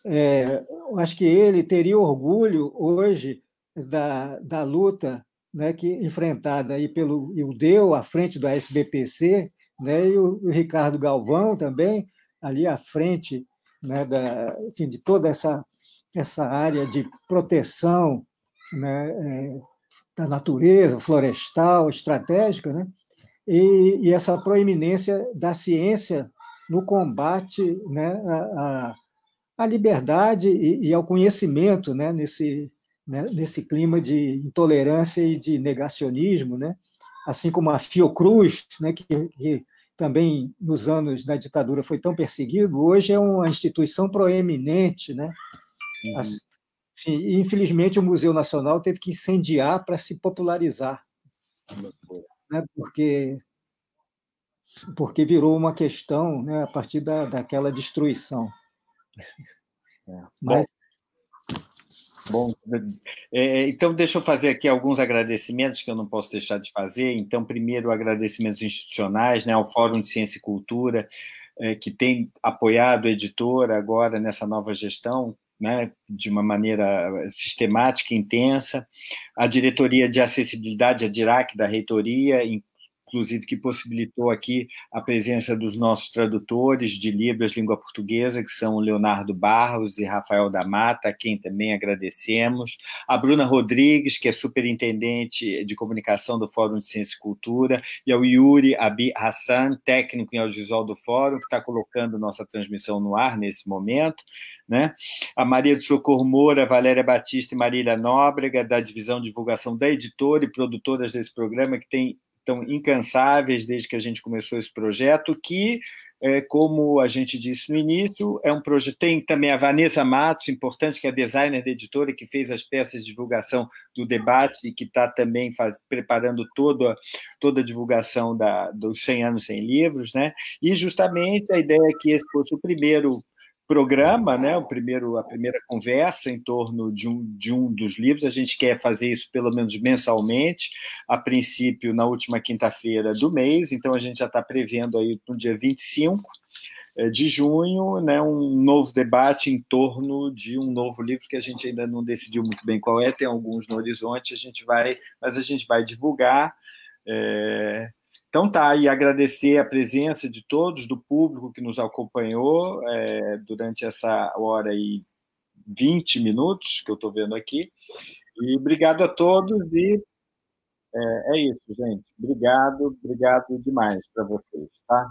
[SPEAKER 1] eu acho que ele teria orgulho hoje da luta, né, que enfrentada aí pelo Ildeu à frente do SBPC, né, e o Ricardo Galvão também ali à frente, né, enfim, de toda essa área de proteção, né, da natureza florestal estratégica, né, e essa proeminência da ciência no combate, né, à liberdade e ao conhecimento, né, nesse clima de intolerância e de negacionismo, né, assim como a Fiocruz, né, que também nos anos da ditadura foi tão perseguido, hoje é uma instituição proeminente, né? Assim, e, infelizmente, o Museu Nacional teve que incendiar para se popularizar, né, porque virou uma questão, né, a partir daquela destruição. Mas...
[SPEAKER 5] Bom, então deixa eu fazer aqui alguns agradecimentos que eu não posso deixar de fazer. Então, primeiro, agradecimentos institucionais, né, ao Fórum de Ciência e Cultura, que tem apoiado a editora agora nessa nova gestão, né, de uma maneira sistemática e intensa, a Diretoria de Acessibilidade, a DIRAC, da Reitoria, inclusive que possibilitou aqui a presença dos nossos tradutores de Libras Língua Portuguesa, que são o Leonardo Barros e Rafael da Mata, a quem também agradecemos, a Bruna Rodrigues, que é superintendente de comunicação do Fórum de Ciência e Cultura, e ao Yuri Abi Hassan, técnico em audiovisual do Fórum, que está colocando nossa transmissão no ar nesse momento, né? A Maria do Socorro Moura, Valéria Batista e Marília Nóbrega, da Divisão de Divulgação da Editora e produtoras desse programa, que estão incansáveis desde que a gente começou esse projeto, que, como a gente disse no início, é um projeto. Tem também a Vanessa Matos, importante, que é a designer da editora, que fez as peças de divulgação do debate e que está também preparando toda a divulgação dos 100 anos sem livros, né? E, justamente, a ideia é que esse fosse o primeiro programa, né, a primeira conversa em torno de um dos livros. A gente quer fazer isso pelo menos mensalmente, a princípio na última quinta-feira do mês, então a gente já está prevendo aí no dia 25 de junho, né, um novo debate em torno de um novo livro que a gente ainda não decidiu muito bem qual é, tem alguns no horizonte, mas a gente vai divulgar. Então tá, e agradecer a presença de todos, do público que nos acompanhou durante essa hora e 20 minutos que eu estou vendo aqui. E obrigado a todos e é isso, gente. Obrigado demais para vocês, tá?